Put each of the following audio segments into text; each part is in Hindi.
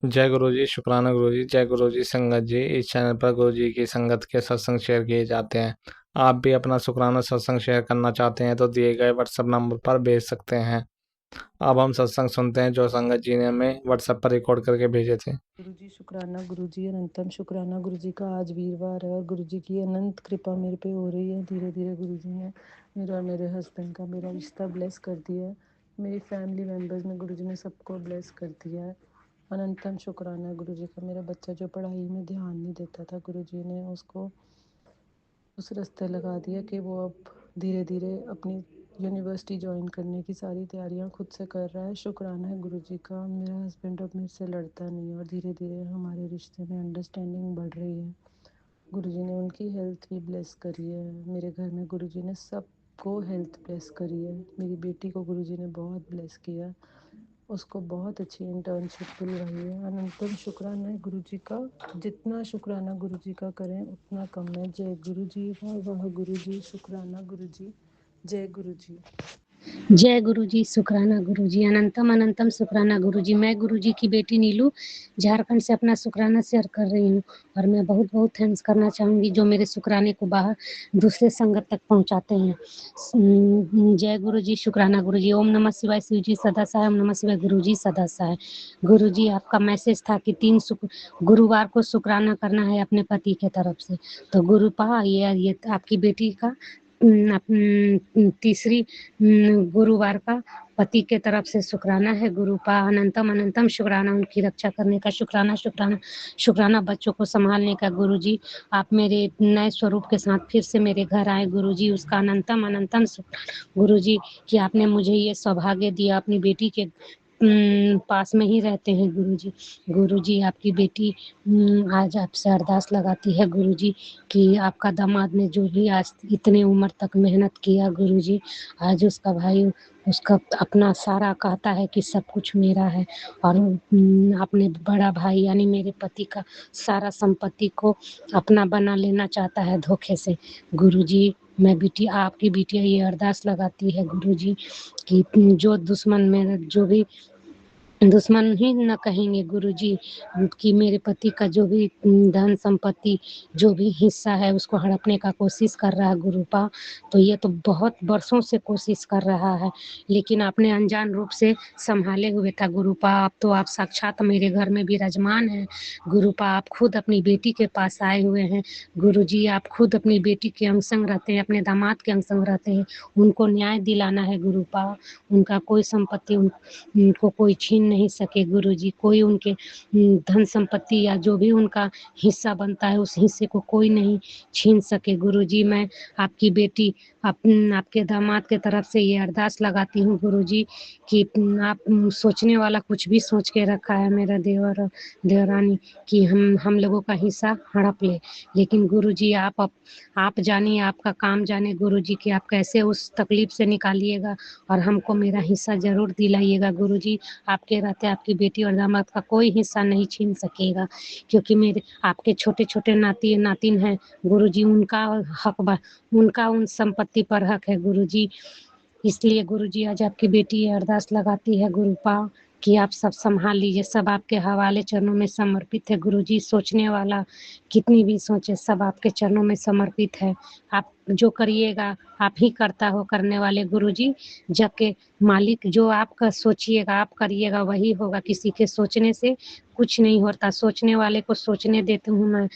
जय गुरु जी, शुक्राना गुरु जी। जय गुरु जी संगत जी। इस चैनल पर गुरु जी की संगत के सत्संग शेयर किए जाते हैं। आप भी अपना शुक्राना सत्संग शेयर करना चाहते हैं तो दिए गए व्हाट्सएप नंबर पर भेज सकते हैं। अब हम सत्संग सुनते हैं जो संगत जी ने हमें व्हाट्सएप पर रिकॉर्ड करके भेजे थे। गुरु जी शुक्राना, गुरु जी अनंतम शुक्राना। गुरु जी का आज वीरवार है और गुरु जी की अनंत कृपा मेरे पे हो रही है। धीरे धीरे गुरु जी ने मेरा और मेरे हस्बैंड का मेरा रिश्ता ब्लेस कर दिया है। मेरी फैमिली मेम्बर्स में गुरु जी ने सबको ब्लेस कर दिया है। अनंतम शुक्राना गुरु जी का। मेरा बच्चा जो पढ़ाई में ध्यान नहीं देता था, गुरु जी ने उसको उस रास्ते लगा दिया कि वो अब धीरे धीरे अपनी यूनिवर्सिटी ज्वाइन करने की सारी तैयारियां खुद से कर रहा है। शुक्राना है गुरु जी का। मेरा हस्बैंड अब मेरे से लड़ता नहीं है और धीरे धीरे हमारे रिश्ते में अंडरस्टैंडिंग बढ़ रही है। गुरु जी ने उनकी हेल्थ भी ब्लेस करी है। मेरे घर में गुरु जी ने सबको हेल्थ ब्लेस करी है। मेरी बेटी को गुरु जी ने बहुत ब्लेस किया। उसको बहुत अच्छी इंटर्नशिप मिल रही है। अनंतम शुक्राना है गुरु जी का। जितना शुक्राना गुरु जी का करें उतना कम है। जय गुरु जी। वाह वाह गुरु जी। शुक्राना गुरु जी। जय गुरु जी। जय गुरु जी, शुक्राना गुरु जी, अनंतम अनंतम शुक्राना गुरु जी। मैं गुरु जी की बेटी नीलू झारखंड से अपना शुक्राना शेयर कर रही हूँ और मैं बहुत बहुत थैंक्स करना चाहूँगी जो मेरे शुक्राने को बाहर दूसरे संगत तक पहुँचाते हैं। जय गुरु जी, शुक्राना गुरु जी। ओम नमः शिवाय, शिव जी सदा सहाय। ओम नमः शिवाय, गुरु जी सदा सहाय। गुरु जी, आपका मैसेज था कि गुरुवार को शुक्राना करना है अपने पति के तरफ से। तो गुरुपा ये आपकी बेटी का तीसरी गुरुवार का पति के तरफ से शुक्राना है। गुरुपा अनंतम अनंतम शुक्राना उनकी रक्षा करने का। शुक्राना शुक्राना शुक्राना बच्चों को संभालने का। गुरु जी, आप मेरे नए स्वरूप के साथ फिर से मेरे घर आए। गुरु जी, उसका अनंतम अनंतम शुक्राना गुरु जी कि आपने मुझे ये सौभाग्य दिया अपनी बेटी के पास में ही रहते हैं। गुरु जी, गुरु जी, आपकी बेटी आज आपसे अरदास लगाती है गुरु जी कि आपका दामाद ने जो भी आज इतने उम्र तक मेहनत किया गुरु जी, आज उसका भाई उसका अपना सारा कहता है कि सब कुछ मेरा है और अपने बड़ा भाई यानी मेरे पति का सारा संपत्ति को अपना बना लेना चाहता है धोखे से। गुरु जी, मैं बिटिया आपकी बिटिया ये अरदास लगाती है गुरु जी कि जो दुश्मन मेरे जो भी दुश्मन ही न कहेंगे गुरु जी कि मेरे पति का जो भी धन संपत्ति जो भी हिस्सा है उसको हड़पने का कोशिश कर रहा है गुरुपा। तो ये तो बहुत वर्षों से कोशिश कर रहा है लेकिन आपने अनजान रूप से संभाले हुए था गुरुपा। अब तो आप साक्षात मेरे घर में विराजमान हैं गुरुपा। आप खुद अपनी बेटी के पास आए हुए हैं गुरु जी। आप खुद अपनी बेटी के अंग संग रहते हैं, अपने दामाद के अंग संग रहते हैं। उनको न्याय दिलाना है गुरुपा। उनका कोई संपत्ति उनको कोई छीन नहीं सके गुरु जी। कोई उनके धन संपत्ति या जो भी उनका हिस्सा बनता है उस हिस्से को कोई नहीं छीन सके गुरु जी। मैं आपकी बेटी आपके दामाद के तरफ से ये अरदास लगाती हूँ गुरु जी कि आप सोचने वाला कुछ भी सोच के रखा है मेरा देवर और देवरानी कि हम लोगों का हिस्सा हड़प ले। लेकिन गुरु जी आप जानिए, आपका काम जाने गुरु जी कि आप कैसे उस तकलीफ से निकालिएगा और हमको मेरा हिस्सा जरूर दिलाइएगा गुरु जी। आपके रहते आपकी बेटी और दामाद का कोई हिस्सा नहीं छीन सकेगा क्योंकि मेरे आपके छोटे छोटे नातिन हैं गुरु जी। उनका उनका उन संपत्ति पर हक है गुरु जी। इसलिए गुरु जी आज आपकी बेटी ये अरदास लगाती है गुरुपा कि आप सब संभाल लीजिए। सब आपके हवाले चरणों में समर्पित है गुरु जी। सोचने वाला कितनी भी सोचे सब आपके चरणों में समर्पित है। आप जो करिएगा आप ही करता हो करने वाले गुरु जी। जग के मालिक जो आपका सोचिएगा आप करिएगा वही होगा। किसी के सोचने से कुछ नहीं होता, सोचने वाले को सोचने देती हूँ मैं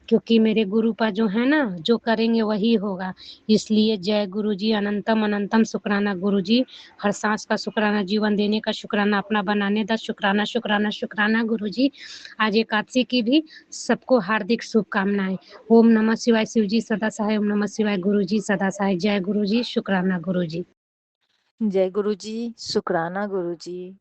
क्योंकि मेरे गुरुपा जो है ना जो करेंगे वही होगा। इसलिए जय गुरु जी, अनंतम अनंतम शुक्राना गुरु जी। हर सांस का शुक्राना, जीवन देने का शुक्राना, अपना बनाने का शुक्राना शुक्राना शुक्राना गुरु जी। आज एकादशी की भी सबको हार्दिक शुभकामनाएं। ओम नमः शिवाय, शिव जी सदा सहाय। ओम नमः शिवाय, गुरु जी सदा सहाय। जय गुरु जी, शुक्राना गुरु जी। जय गुरु जी, शुक्राना गुरु जी।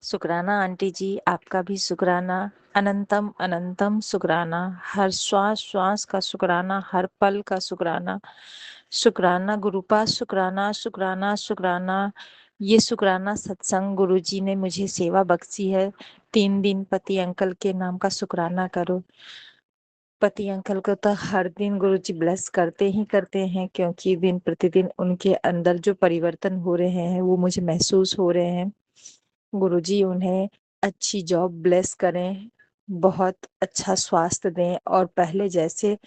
शुक्राना आंटी जी, आपका भी शुक्राना। अनंतम अनंतम शुक्राना। हर श्वास श्वास का शुक्राना, हर पल का शुक्राना। शुक्राना गुरुपा, शुक्राना शुक्राना शुक्राना। ये शुक्राना सत्संग गुरु जी ने मुझे सेवा बख्शी है। 3 दिन पति अंकल के नाम का शुक्राना करो। पति अंकल को तो हर दिन गुरु जी ब्लेस करते ही करते हैं क्योंकि दिन प्रतिदिन उनके अंदर जो परिवर्तन हो रहे हैं वो मुझे महसूस हो रहे हैं। गुरु जी उन्हें अच्छी जॉब ब्लेस करें, बहुत अच्छा स्वास्थ्य दें और पहले जैसे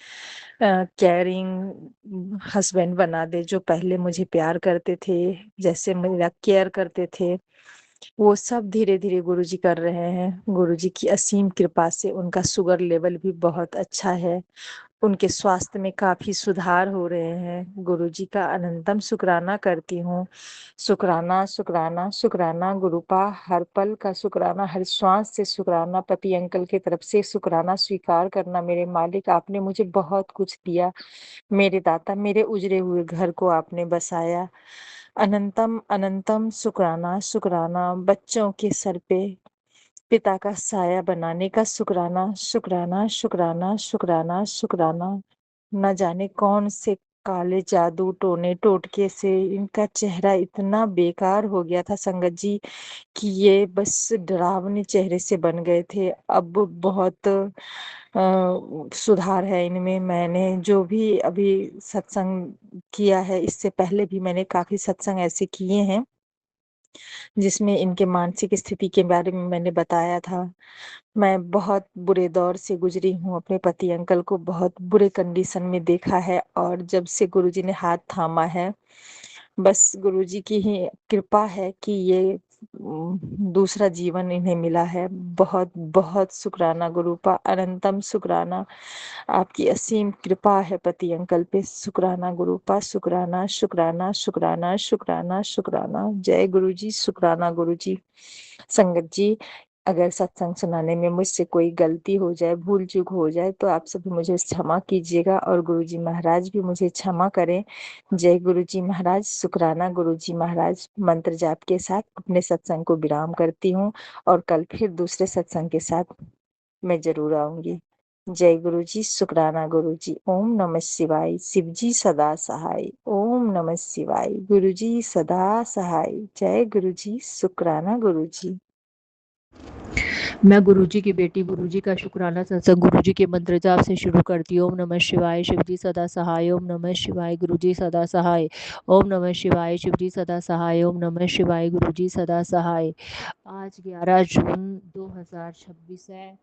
केयरिंग हस्बैंड बना दे, जो पहले मुझे प्यार करते थे, जैसे मेरा केयर करते थे, वो सब धीरे धीरे गुरुजी कर रहे हैं। गुरुजी की असीम कृपा से उनका शुगर लेवल भी बहुत अच्छा है, उनके स्वास्थ्य में काफी सुधार हो रहे हैं। गुरुजी का अनंतम शुक्राना करती हूँ। शुक्राना शुक्राना शुक्राना गुरुपा, हर पल का शुक्राना, हर श्वास से शुक्राना। पति अंकल की तरफ से शुक्राना स्वीकार करना। मेरे मालिक, आपने मुझे बहुत कुछ दिया। मेरे दाता, मेरे उजड़े हुए घर को आपने बसाया। अनंतम अनंतम शुक्राना शुक्राना। बच्चों के सर पे पिता का साया बनाने का शुक्राना शुक्राना शुक्राना शुक्राना शुक्राना। न जाने कौन से काले जादू टोने टोटके से इनका चेहरा इतना बेकार हो गया था संगत जी, कि ये बस डरावने चेहरे से बन गए थे। अब बहुत सुधार है इनमें। मैंने जो भी अभी सत्संग किया है, इससे पहले भी मैंने काफी सत्संग ऐसे किए हैं जिसमें इनके मानसिक स्थिति के बारे में मैंने बताया था। मैं बहुत बुरे दौर से गुजरी हूँ, अपने पति अंकल को बहुत बुरे कंडीशन में देखा है, और जब से गुरुजी ने हाथ थामा है, बस गुरुजी की ही कृपा है कि ये दूसरा जीवन इन्हें मिला है। बहुत बहुत शुक्राना गुरुपा, अनंतम शुक्राना। आपकी असीम कृपा है पति अंकल पे। शुक्राना गुरुपा, शुक्राना शुक्राना शुक्राना शुक्राना शुक्राना। जय गुरुजी, शुक्राना गुरुजी। संगत जी, अगर सत्संग सुनाने में मुझसे कोई गलती हो जाए, भूल चूक हो जाए, तो आप सभी मुझे क्षमा कीजिएगा और गुरुजी महाराज भी मुझे क्षमा करें। जय गुरुजी महाराज। शुक्राना गुरुजी महाराज। मंत्र जाप के साथ अपने सत्संग को विराम करती हूँ, और कल फिर दूसरे सत्संग के साथ मैं जरूर आऊंगी। जय गुरुजी, शुक्राना गुरुजी। ओम नमः शिवाय। शिवजी सदा सहाय। ओम नमः शिवाय। गुरुजी सदा सहाय। जय गुरुजी, शुक्राना गुरुजी। मैं गुरुजी की बेटी गुरुजी का शुक्राना सत्संग गुरुजी के मंत्र जाप से शुरू करती हूँ। ओम नमः शिवाय, शिवजी सदा सहाय। ओम नमः शिवाय, गुरुजी सदा सहाय। ओम नमः शिवाय, शिवजी सदा सहाय। ओम नमः शिवाय, गुरुजी सदा सहाय। आज 11 जून 2026 है।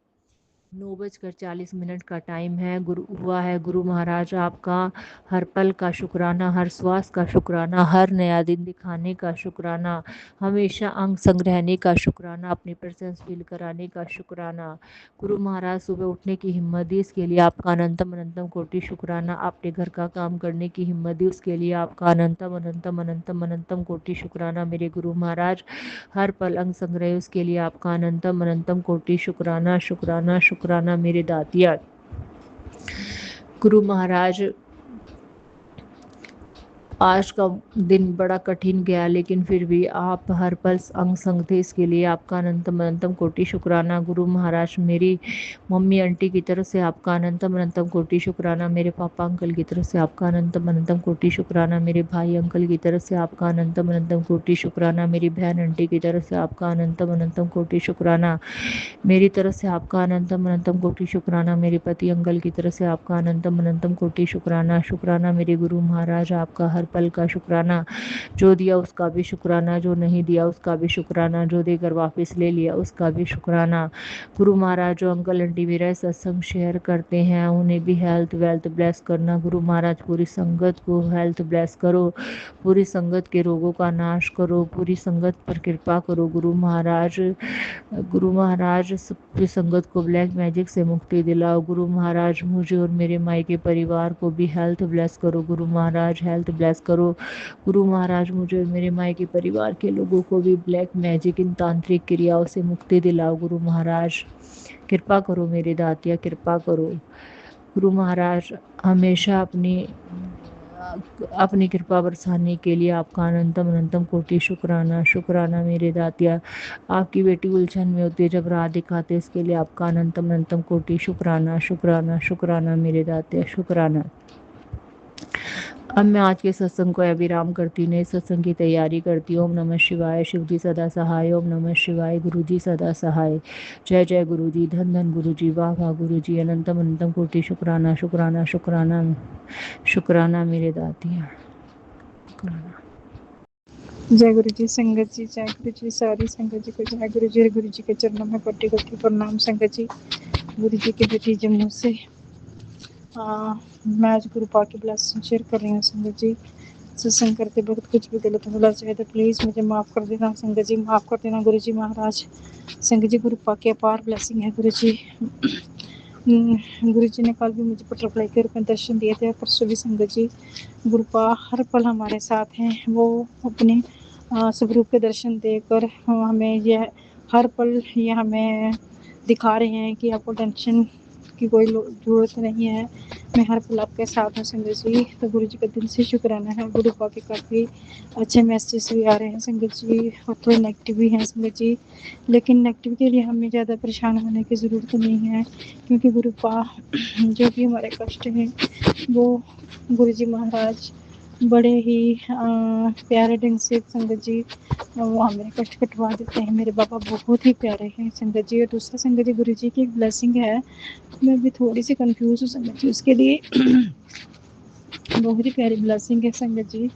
9:40 का टाइम है। गुरु हुआ है। गुरु महाराज आपका हर पल का शुक्राना, हर श्वास का शुक्राना, हर नया दिन दिखाने का शुक्राना, हमेशा अंग संग रहने का शुक्राना, अपनी प्रेजेंस फील कराने का शुक्राना। गुरु महाराज सुबह उठने की हिम्मत दी, इसके लिए आपका अनंतम अनंतम कोटि शुक्राना। आपने घर का काम करने की हिम्मत दी, उसके लिए आपका अनंतम अनंतम अनंतम अनंतम कोटि शुक्राना। मेरे गुरु महाराज हर पल अंग संग रहे, उसके लिए आपका अनंतम अनंतम कोटि शुक्राना शुक्राना शुक्राना। मेरे दातिया गुरु महाराज, आज का दिन बड़ा कठिन गया, लेकिन फिर भी आप हर पल अंग संग थे, इसके लिए आपका अनंतम अनंतम कोटि शुक्राना। गुरु महाराज, मेरी मम्मी आंटी की तरफ से आपका अनंतम अनंतम कोटि शुक्राना। मेरे पापा अंकल की तरफ से आपका अनंतम अनंतम कोटि शुक्राना। मेरे भाई अंकल की तरफ से आपका अनंतम अनंतम कोटि शुक्राना। मेरी बहन आंटी की तरफ से आपका अनंतम अनंतम कोटि शुक्राना। मेरी तरफ से आपका अनंतम अनंतम कोटि शुक्राना। मेरे पति अंकल की तरफ से आपका अनंतम अनंतम कोटि शुक्राना। शुक्राना मेरे गुरु महाराज, आपका हर पल का शुक्राना। जो दिया उसका भी शुक्राना, जो नहीं दिया उसका भी शुक्राना, जो देकर वापस ले लिया उसका भी शुक्राना। गुरु महाराज, जो अंकल आंटी मेरा सत्संग शेयर करते हैं, उन्हें भी हेल्थ वेल्थ ब्लेस करना। गुरु महाराज, पूरी संगत को हेल्थ ब्लेस करो, पूरी संगत के रोगों का नाश करो, पूरी संगत पर कृपा करो। गुरु महाराज, गुरु महाराज पूरी संगत को ब्लैक मैजिक से मुक्ति दिलाओ। गुरु महाराज, मुझे और मेरे मायके परिवार को भी हेल्थ ब्लेस करो। गुरु महाराज, हेल्थ ब्लेस करो। गुरु महाराज, मुझे और मेरे मायके परिवार के लोगों को भी ब्लैक मैजिक इन तांत्रिक क्रियाओं से मुक्ति दिलाओ। गुरु महाराज, कृपा करो मेरे दातिया, कृपा करो। गुरु महाराज, हमेशा अपनी कृपा बरसाने के लिए आपका अनंतम अनंतम कोटि शुक्राना। शुक्राना मेरे दातिया। आपकी बेटी उलझन में होती है, जब राह दिखाते, इसके लिए आपका अनंतम अनंतम कोटि शुक्राना शुक्राना शुक्राना मेरे दातिया, शुक्राना। अब मैं आज के सत्संग को विराम करती हूँ, नए सत्संग की तैयारी करती हूँ। ओम नमः शिवाय, शिवजी सदा सहाय। ओम नमः शिवाय, गुरुजी सदा सहाय। जय जय गुरुजी, धन धन गुरुजी, वाह वाह गुरुजी, अनंतम अनंतम कोटि शुक्राना शुक्राना शुक्राना शुक्राना मेरे दातिया, शुक्राना। जय गुरु जी। संगत जी जय गुरु जी। सारी संगत जी को जय गुरु जी। गुरु जी के चरणों में कोटि कोटि प्रणाम। संगत जी गुरु जी के बेटी जम्मू से मैं आज गुरु पा की ब्लेसिंग शेयर कर रही हूँ। संगत जी सत्संग करते वक्त कुछ भी गलत बोला चाहे तो प्लीज़ मुझे माफ़ कर देना। संगत जी माफ़ कर देना गुरु जी महाराज। संगत जी गुरु पा की अपार ब्लेसिंग है गुरु जी। गुरु जी ने कल भी मुझे बटरफ्लाई के रूप में दर्शन दिए थे, परसों भी। संगत जी गुरुपा हर पल हमारे साथ हैं। वो अपने स्वरूप के दर्शन देकर हमें यह हर पल ये हमें दिखा रहे हैं कि आपको टेंशन की कोई ज़रूरत नहीं है, मैं हर पल आपके साथ हूँ। संगत जी तो गुरु जी का दिल से शुक्राना है। गुरुपा के काफ़ी अच्छे मैसेज भी आ रहे हैं संगत जी, और थोड़े नेगेटिव भी हैं संगत जी, लेकिन नेगेटिव के लिए हमें ज़्यादा परेशान होने की ज़रूरत नहीं है, क्योंकि गुरुपा जो भी हमारे कष्ट हैं वो गुरु जी महाराज बड़े ही प्यारे ढंग से संगत जी वो हमें कष्ट कटवा देते हैं। मेरे बाबा बहुत ही प्यारे हैं संगत जी। और दूसरा संगत जी गुरु जी की एक ब्लेसिंग है, मैं भी थोड़ी सी कंफ्यूज हूँ संगत जी उसके लिए। बहुत ही प्यारी ब्लेसिंग है संगत जी,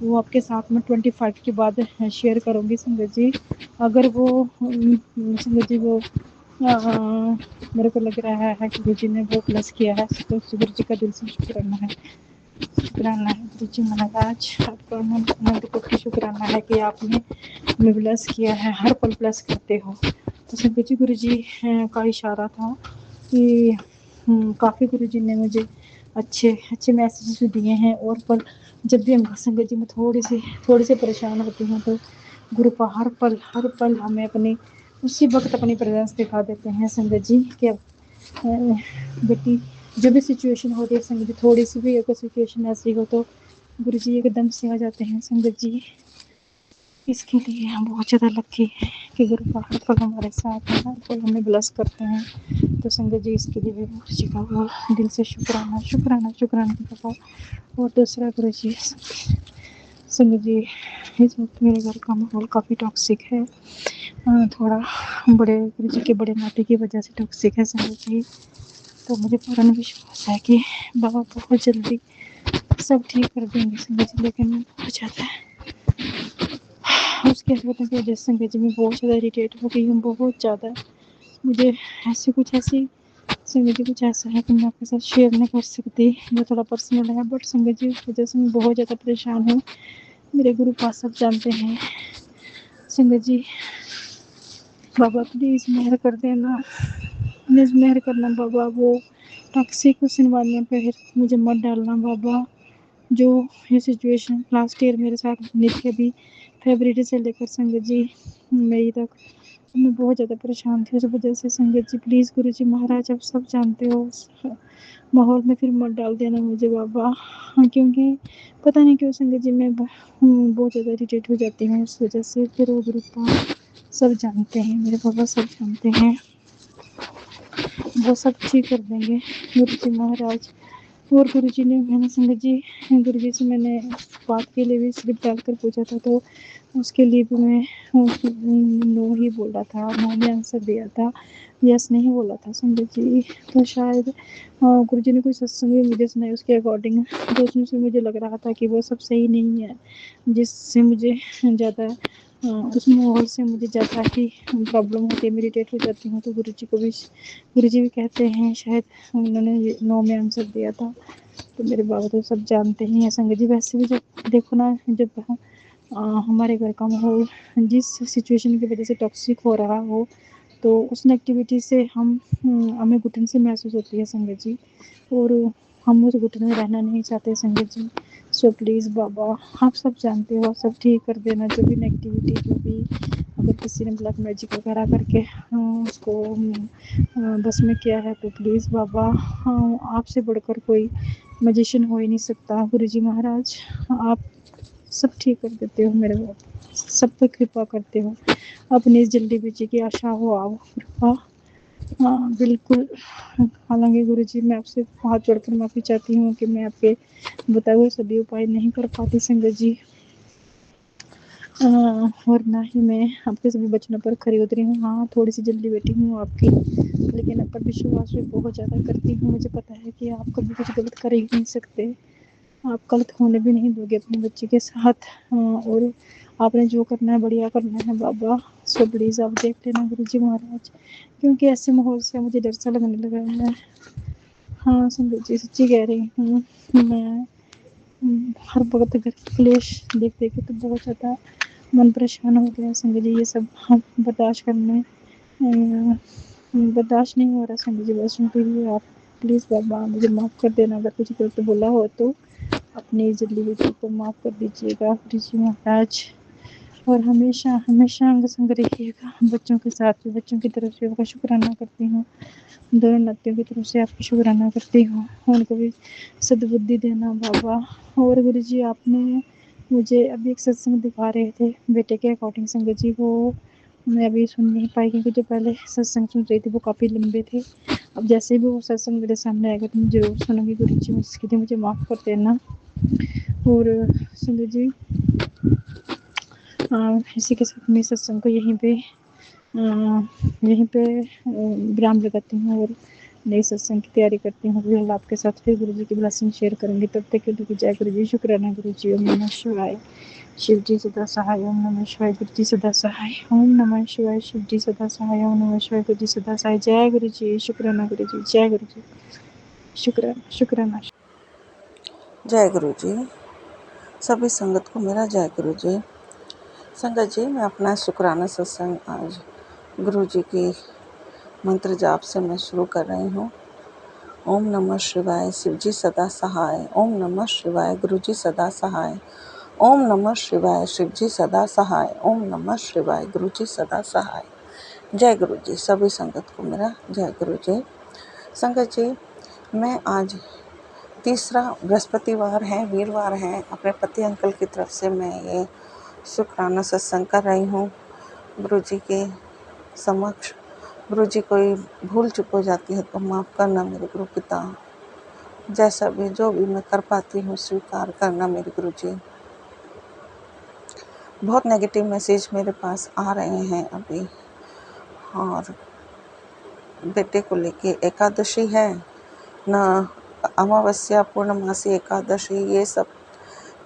वो आपके साथ में 25 के बाद शेयर करूँगी संगत जी। अगर वो संगत जी वो मेरे को लग रहा है कि गुरु जी ने वो प्लस किया है, तो गुरु जी का दिल से शुक्राना है। शुक्राना है गुरु जी महाराज, आपका अनंत कोटि शुक्राना है कि आपने हमें ब्लेस किया है, हर पल ब्लेस करते हो। तो संगत जी गुरु जी का इशारा था कि काफ़ी गुरु जी ने मुझे अच्छे अच्छे मैसेजेस भी दिए हैं। और पर जब भी हम संगत जी में थोड़ी सी परेशान होती हूँ तो गुरुपा हर पल हमें अपनी उसी वक्त अपनी प्रेजेंस दिखा देते हैं संगत जी कि बेटी जो भी सिचुएशन होती है संगत जी, थोड़ी सी भी अगर सिचुएशन ऐसी हो तो गुरु जी एकदम से आ जाते हैं संगत जी। इसके लिए हम बहुत ज़्यादा लकी हैं कि गुरुपा हर पल हमारे साथ हैं, हर पल हमें ब्लेस करते हैं। तो संगत जी इसके लिए भी गुरु जी का बहुत दिल से शुक्राना बाबा। और दूसरा गुरु जी संगत जी इस वक्त मेरे घर का माहौल काफ़ी टॉक्सिक है, थोड़ा बड़े गुरु जी के बड़े नाते की वजह से टॉक्सिक है संगत जी। तो मुझे पूरा विश्वास है कि बाबा बहुत जल्दी सब ठीक कर देंगे संगत जी, लेकिन मैं बहुत ज़्यादा उसके हस्बैंड की वजह से संगत जी मैं बहुत ज़्यादा इरीटेट हो गई हूँ, बहुत ज़्यादा। मुझे ऐसी संगत जी कुछ ऐसा है कि मैं आपके साथ शेयर नहीं कर सकती, जो थोड़ा पर्सनल है, बट संगत जी उस वजह से मैं बहुत ज़्यादा परेशान हूँ। मेरे गुरु पास सब जानते हैं संगत जी। बाबा प्लीज़ मेहर कर देना, प्लीज़ मेहर करना बाबा। वो टॉक्सिक उस एनवायरनमेंट पे मुझे मत डालना बाबा। जो ये सिचुएशन लास्ट ईयर मेरे साथ नित्य भी फरवरी से लेकर संगत जी मई तक मैं बहुत ज़्यादा परेशान थी उस वजह से संगत जी। प्लीज़ गुरु जी महाराज आप सब जानते हो, माहौल में फिर मत डाल देना मुझे बाबा। हाँ, क्योंकि पता नहीं क्यों संगत जी मैं बहुत ज़्यादा इरिटेट हो जाती हूँ उस वजह से। फिर वो ग्रुप सब जानते हैं, मेरे बाबा सब जानते हैं, वो सब ठीक कर देंगे गुरु जी महाराज। और गुरु जी ने मैंने संगत जी गुरु जी से मैंने बात के लिए भी स्लिप डाल कर पूछा था, तो उसके लिए भी मैं नो ही बोला था, नो में आंसर दिया था, यस नहीं बोला था संगत जी। तो शायद गुरु जी ने कोई सत्संग भी मुझे सुनाई उसके अकॉर्डिंग, तो उसमें से मुझे लग रहा था कि वो सब सही नहीं है, जिससे मुझे ज़्यादा उस माहौल से मुझे ज़्यादा ही प्रॉब्लम होती है, मैं इरिटेट हो जाती हूँ। तो गुरु जी भी कहते हैं शायद उन्होंने नो में आंसर दिया था। तो मेरे बाबा तो सब जानते ही हैं संगत जी। वैसे भी जब देखो ना, जब हमारे घर का माहौल जिस सिचुएशन की वजह से टॉक्सिक हो रहा हो, तो उस नेगेटिविटी से हमें घुटन से महसूस होती है संगत जी, और हम उस घुटन में रहना नहीं चाहते संगत जी। सो प्लीज़ बाबा आप सब जानते हो, सब ठीक कर देना। जो भी नेगेटिविटी, जो भी अगर किसी ने ब्लैक मैजिक वगैरह करके उसको बस में किया है, तो प्लीज़ बाबा आपसे बढ़कर कोई मैजिशियन हो ही नहीं सकता। गुरु जी महाराज आप सब ठीक कर देते हो, मेरे बाबा सब पे कृपा करते हो, अपनी इस जल्दी बेची की आशा हो आओ कृपा। हाँ बिल्कुल। हालांकि गुरु जी मैं आपसे हाथ जोड़कर माफ़ी चाहती हूँ कि मैं आपके बताए हुए सभी उपाय नहीं कर पाती संगत जी, और ना ही मैं आपके सभी वचनों पर खरी उतरी हूँ। हाँ थोड़ी सी जल्दी बेटी हूँ आपकी, लेकिन आप पर विश्वास भी बहुत ज़्यादा करती हूँ। मुझे पता है कि आप कभी कुछ गलत कर ही नहीं सकते, आप गलत होने भी नहीं दोगे अपने बच्चे के साथ। और आपने जो करना है बढ़िया करना है बाबा, सो प्लीज़ आप देख लेना गुरुजी महाराज, क्योंकि ऐसे माहौल से मुझे डर सा लगने लगा है। हाँ संगत जी सच्ची कह रही हूँ, मैं हर वक्त घर की क्लेश देख देख के तो बहुत ज़्यादा मन परेशान हो गया है संगत जी। ये सब हम बर्दाश्त नहीं हो रहा संगत जी। बस प्लीज़ आप प्लीज़ बाबा मुझे माफ़ कर देना, अगर कुछ गलत बोला हो तो अपनी जल्दी बेटी को माफ़ कर दीजिएगा गुरुजी महाराज। और हमेशा हमेशा अंग संग रखिएगा बच्चों के साथ भी। बच्चों की तरफ से आपका शुक्राना करती हूँ, दोनों नातियों की तरफ से आपका शुक्राना करती हूँ, उनको भी सद्बुद्धि देना बाबा। और गुरुजी आपने मुझे अभी एक सत्संग दिखा रहे थे बेटे के अकॉर्डिंग संगत जी, वो मैं अभी सुन नहीं पाई क्योंकि जो पहले सत्संग सुन रही थी वो काफ़ी लंबे थे। अब जैसे भी वो सत्संग मेरे सामने आएगा तो मैं ज़रूर सुनूंगी गुरुजी, उसके लिए मुझे माफ़ कर देना। और संगत जी इसी के साथ मैं सत्संग को यहीं पे विराम लगाती हूँ और नई सत्संग की तैयारी करती हूँ। फिर आपके साथ फिर गुरु जी की ब्लेसिंग शेयर करूँगी। तब तक के लिए जय गुरु जी, शुक्राना गुरु जी। ओम नमः शिवाय, शिव जी सदा सहाय। ओम नमः शिवाय, गुरु जी सदा सहाय। ओम नमः शिवाय, शिव जी सदा सहाय। ओम नमः शिवाय, गुरु जी सदा सहाय। जय गुरु जी, शुक्राना गुरु जी, जय गुरु जी, शुक्राना शुक्राना। जय गुरु जी। सभी संगत को मेरा जय गुरु जी। संगत जी, मैं अपना शुक्राना सत्संग आज गुरु जी की मंत्र जाप से मैं शुरू कर रही हूँ। ओम नमः शिवाय, शिव जी सदा सहाय। ओम नमः शिवाय, गुरु जी सदा सहाय। ओम नमः शिवाय, शिव जी सदा सहाय। ओम नमः शिवाय, गुरु जी सदा सहाय। जय गुरु जी। सभी संगत को मेरा जय गुरु जी। संगत जी, मैं आज तीसरा बृहस्पतिवार है, वीरवार है, अपने पति अंकल की तरफ से मैं ये शुक्राना सत्संग कर रही हूँ गुरु जी के समक्ष। गुरु जी कोई भूल चूक हो जाती है तो माफ़ करना मेरे गुरु पिता। जैसा भी जो भी मैं कर पाती हूँ स्वीकार करना मेरे गुरु जी। बहुत नेगेटिव मैसेज मेरे पास आ रहे हैं अभी, और बेटे को लेके एकादशी है ना, अमावस्या पूर्णमासी एकादशी, ये सब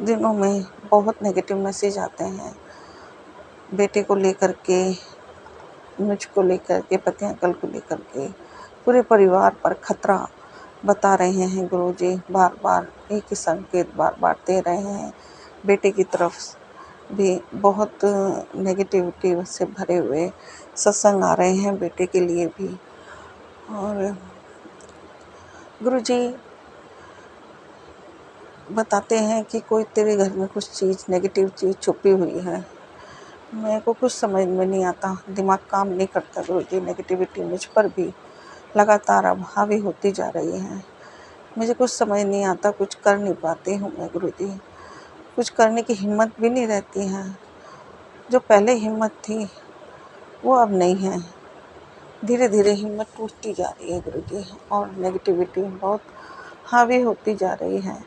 दिनों में बहुत नेगेटिव मैसेज आते हैं बेटे को लेकर के, मुझको लेकर के, पति अंकल को लेकर के, पूरे परिवार पर खतरा बता रहे हैं गुरु जी। बार बार एक ही संकेत बार बार दे रहे हैं। बेटे की तरफ भी बहुत नेगेटिविटी से भरे हुए सत्संग आ रहे हैं बेटे के लिए भी। और गुरु जी बताते हैं कि कोई तेरे घर में कुछ चीज़ नेगेटिव चीज़ छुपी हुई है। मेरे को कुछ समझ में नहीं आता, दिमाग काम नहीं करता गुरु जी। नेगेटिविटी मुझ पर भी लगातार अब हावी होती जा रही है। मुझे कुछ समझ नहीं आता, कुछ कर नहीं पाती हूँ मैं गुरु जी। कुछ करने की हिम्मत भी नहीं रहती है। जो पहले हिम्मत थी वो अब नहीं है। धीरे धीरे हिम्मत टूटती जा रही है गुरु जी, और नेगेटिविटी बहुत हावी होती जा रही है।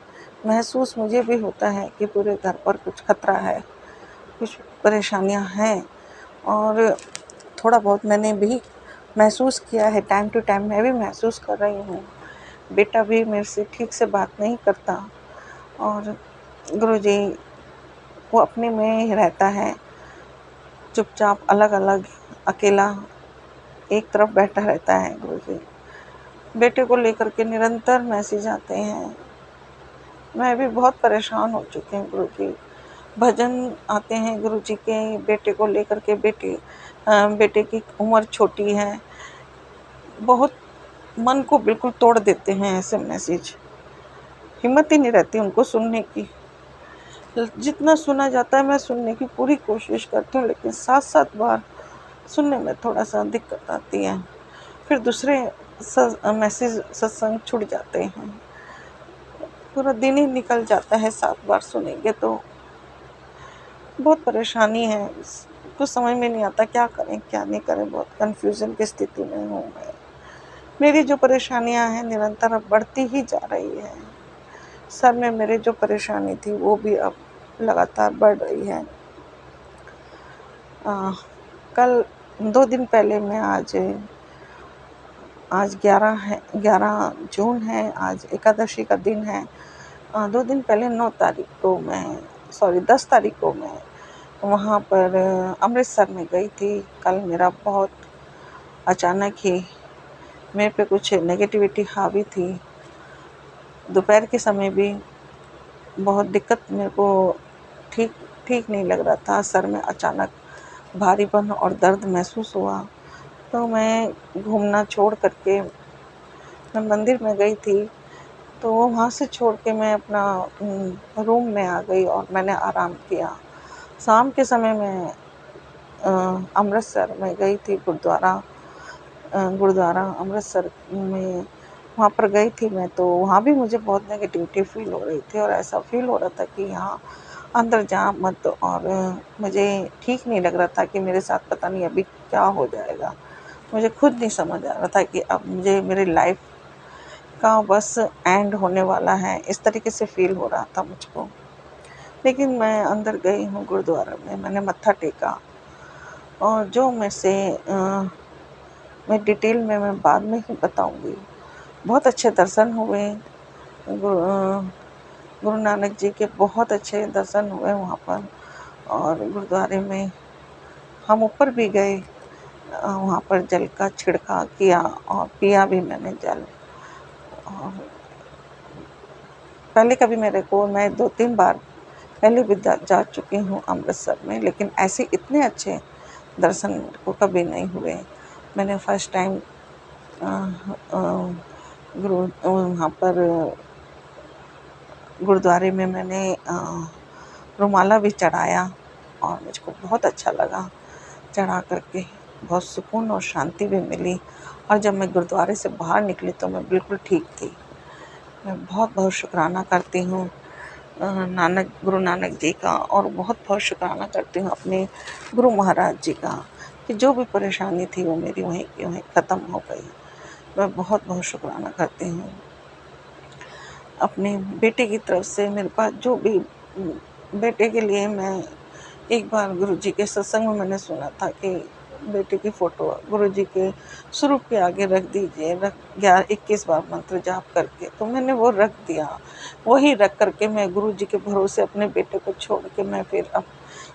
महसूस मुझे भी होता है कि पूरे घर पर कुछ खतरा है, कुछ परेशानियां हैं, और थोड़ा बहुत मैंने भी महसूस किया है। टाइम टू टाइम मैं भी महसूस कर रही हूँ। बेटा भी मेरे से ठीक से बात नहीं करता, और गुरुजी वो अपने में ही रहता है, चुपचाप अलग अलग अकेला एक तरफ बैठा रहता है गुरुजी। बेटे को लेकर के निरंतर मैसेज आते हैं। मैं भी बहुत परेशान हो चुकी हूँ गुरुजी। भजन आते हैं गुरुजी के बेटे को लेकर के। बेटे की उम्र छोटी है, बहुत मन को बिल्कुल तोड़ देते हैं ऐसे मैसेज। हिम्मत ही नहीं रहती उनको सुनने की। जितना सुना जाता है मैं सुनने की पूरी कोशिश करती हूँ, लेकिन 7-7 बार सुनने में थोड़ा सा दिक्कत आती है। फिर दूसरे मैसेज सत्संग छूट जाते हैं। पूरा दिन ही निकल जाता है 7 बार सुनेंगे तो। बहुत परेशानी है, कुछ समझ में नहीं आता क्या करें क्या नहीं करें। बहुत कन्फ्यूज़न की स्थिति में हूँ मैं। मेरी जो परेशानियाँ हैं निरंतर अब बढ़ती ही जा रही है। सर में मेरे जो परेशानी थी वो भी अब लगातार बढ़ रही है। कल 2 दिन पहले मैं आज 11 जून है, आज एकादशी का दिन है। 2 दिन पहले 10 तारीख को मैं वहाँ पर अमृतसर में गई थी। कल मेरा बहुत अचानक ही मेरे पे कुछ नेगेटिविटी हावी थी। दोपहर के समय भी बहुत दिक्कत मेरे को ठीक ठीक नहीं लग रहा था। सर में अचानक भारीपन और दर्द महसूस हुआ, तो मैं घूमना छोड़ करके मैं मंदिर में गई थी। तो वहाँ से छोड़ के मैं अपना रूम में आ गई और मैंने आराम किया। शाम के समय मैं अमृतसर में गई थी, गुरुद्वारा अमृतसर में वहाँ पर गई थी मैं। तो वहाँ भी मुझे बहुत नेगेटिविटी फ़ील हो रही थी और ऐसा फ़ील हो रहा था कि यहाँ अंदर जा मत। और मुझे ठीक नहीं लग रहा था कि मेरे साथ पता नहीं अभी क्या हो जाएगा। मुझे खुद नहीं समझ आ रहा था कि अब मुझे मेरी लाइफ का बस एंड होने वाला है, इस तरीके से फ़ील हो रहा था मुझको। लेकिन मैं अंदर गई हूँ गुरुद्वारा में, मैंने मत्था टेका और जो मैं से मैं डिटेल में मैं बाद में ही बताऊँगी। बहुत अच्छे दर्शन हुए। गुरु नानक जी के बहुत अच्छे दर्शन हुए वहाँ पर। और गुरुद्वारे में हम ऊपर भी गए, वहाँ पर जल का छिड़काव किया और पिया भी मैंने जल। और पहले कभी मैं 2-3 बार पहले भी जा चुकी हूँ अमृतसर में, लेकिन ऐसे इतने अच्छे दर्शन मेरे को कभी नहीं हुए। मैंने फर्स्ट टाइम वहाँ पर गुरुद्वारे में मैंने रुमाला भी चढ़ाया और मुझको बहुत अच्छा लगा। चढ़ा करके बहुत सुकून और शांति भी मिली। और जब मैं गुरुद्वारे से बाहर निकली तो मैं बिल्कुल ठीक थी। मैं बहुत बहुत शुक्राना करती हूँ गुरु नानक जी का, और बहुत बहुत शुक्राना करती हूँ अपने गुरु महाराज जी का कि जो भी परेशानी थी वो मेरी वहीं की वहीं ख़त्म हो गई। मैं बहुत बहुत शुक्राना करती हूँ। अपने बेटे की तरफ से मेरे पास जो भी बेटे के लिए मैं एक बार गुरुजी के सत्संग में मैंने सुना था कि बेटे की फ़ोटो गुरुजी के स्वरूप के आगे रख दीजिए, 21 बार मंत्र जाप करके। तो मैंने वो रख दिया। वही रख करके मैं गुरुजी के भरोसे अपने बेटे को छोड़ के मैं फिर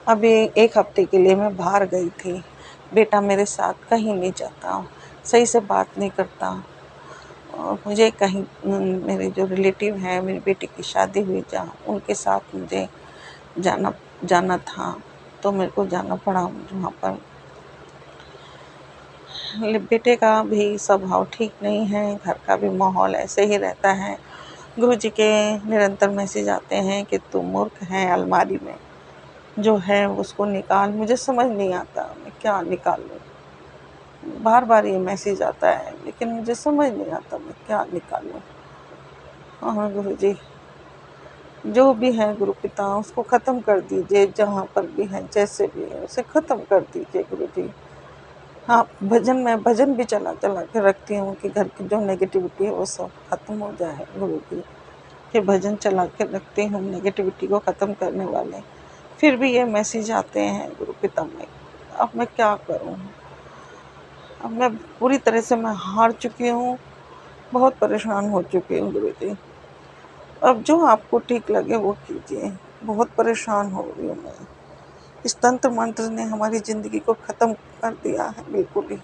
अभी 1 हफ्ते के लिए मैं बाहर गई थी। बेटा मेरे साथ कहीं नहीं जाता, सही से बात नहीं करता। और मुझे कहीं मेरे जो रिलेटिव हैं, मेरी बेटी की शादी हुई जहाँ, उनके साथ मुझे जाना था, तो मेरे को जाना पड़ा वहाँ पर। बेटे का भी स्वभाव ठीक नहीं है, घर का भी माहौल ऐसे ही रहता है। गुरुजी के निरंतर मैसेज आते हैं कि तू मूर्ख है, अलमारी में जो है उसको निकाल। मुझे समझ नहीं आता मैं क्या निकालूं। बार बार ये मैसेज आता है, लेकिन मुझे समझ नहीं आता मैं क्या निकालूं। हाँ गुरुजी, जो भी है गुरु पिता उसको ख़त्म कर दीजिए, जहाँ पर भी है जैसे भी है उसे ख़त्म कर दीजिए गुरुजी। हाँ, मैं भजन भी चला के रखती हूँ कि घर की जो नेगेटिविटी है वो सब ख़त्म हो जाए गुरुजी। फिर भजन चला के रखती हूँ नेगेटिविटी को ख़त्म करने वाले। फिर भी ये मैसेज आते हैं गुरु पिता में। अब मैं क्या करूँ? अब मैं पूरी तरह से मैं हार चुकी हूँ, बहुत परेशान हो चुकी हूँ गुरुजी। अब जो आपको ठीक लगे वो कीजिए। बहुत परेशान हो रही हूँ मैं। इस तंत्र मंत्र ने हमारी ज़िंदगी को ख़त्म कर दिया है बिल्कुल ही।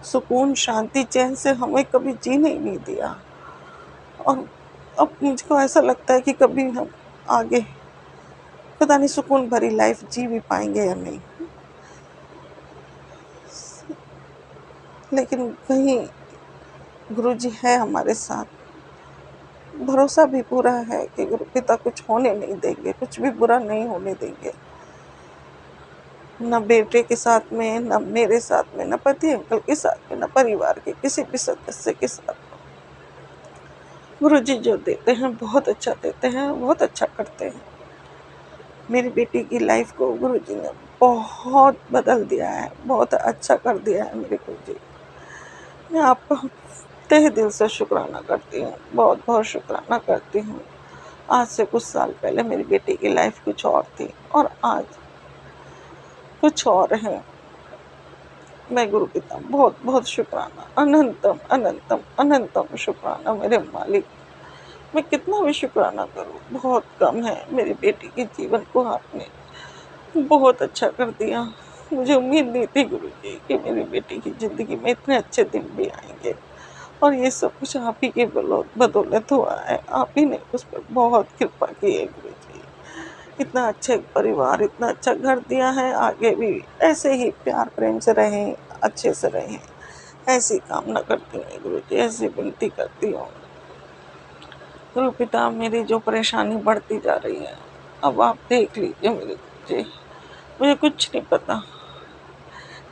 सुकून, शांति, चैन से हमें कभी जीने ही नहीं दिया। और अब मुझको ऐसा लगता है कि कभी हम आगे पता नहीं सुकून भरी लाइफ जी भी पाएंगे या नहीं। लेकिन कहीं गुरुजी है हमारे साथ, भरोसा भी पूरा है कि गुरु पिता कुछ होने नहीं देंगे, कुछ भी बुरा नहीं होने देंगे। न बेटे के साथ में, न मेरे साथ में, न पति अंकल के साथ में, न परिवार के किसी भी सदस्य के साथ में। गुरुजी जो देते हैं बहुत अच्छा देते हैं, बहुत अच्छा करते हैं। मेरी बेटी की लाइफ को गुरुजी ने बहुत बदल दिया है, बहुत अच्छा कर दिया है मेरे गुरुजी। मैं आपका तहे दिल से शुक्राना करती हूँ, बहुत बहुत शुक्राना करती हूँ। आज से कुछ साल पहले मेरी बेटी की लाइफ कुछ और थी और आज कुछ और है। मैं गुरु पिता बहुत बहुत शुक्राना, अनंतम अनंतम अनंतम शुक्राना मेरे मालिक। मैं कितना भी शुक्राना करूँ बहुत कम है। मेरी बेटी के जीवन को आपने बहुत अच्छा कर दिया। मुझे उम्मीद नहीं थी गुरुजी कि मेरी बेटी की ज़िंदगी में इतने अच्छे दिन भी आएँगे, और ये सब कुछ आप ही के बदौलत हुआ है। आप ही ने उस पर बहुत कृपा की है गुरुजी। इतना अच्छा एक परिवार, इतना अच्छा घर दिया है, आगे भी ऐसे ही प्यार प्रेम से रहें, अच्छे से रहें, ऐसी कामना करती हूँ गुरुजी, ऐसी विनती करती हूँ। गुरु पिता, मेरी जो परेशानी बढ़ती जा रही है, अब आप देख लीजिए मेरे गुरुजी। मुझे कुछ नहीं पता,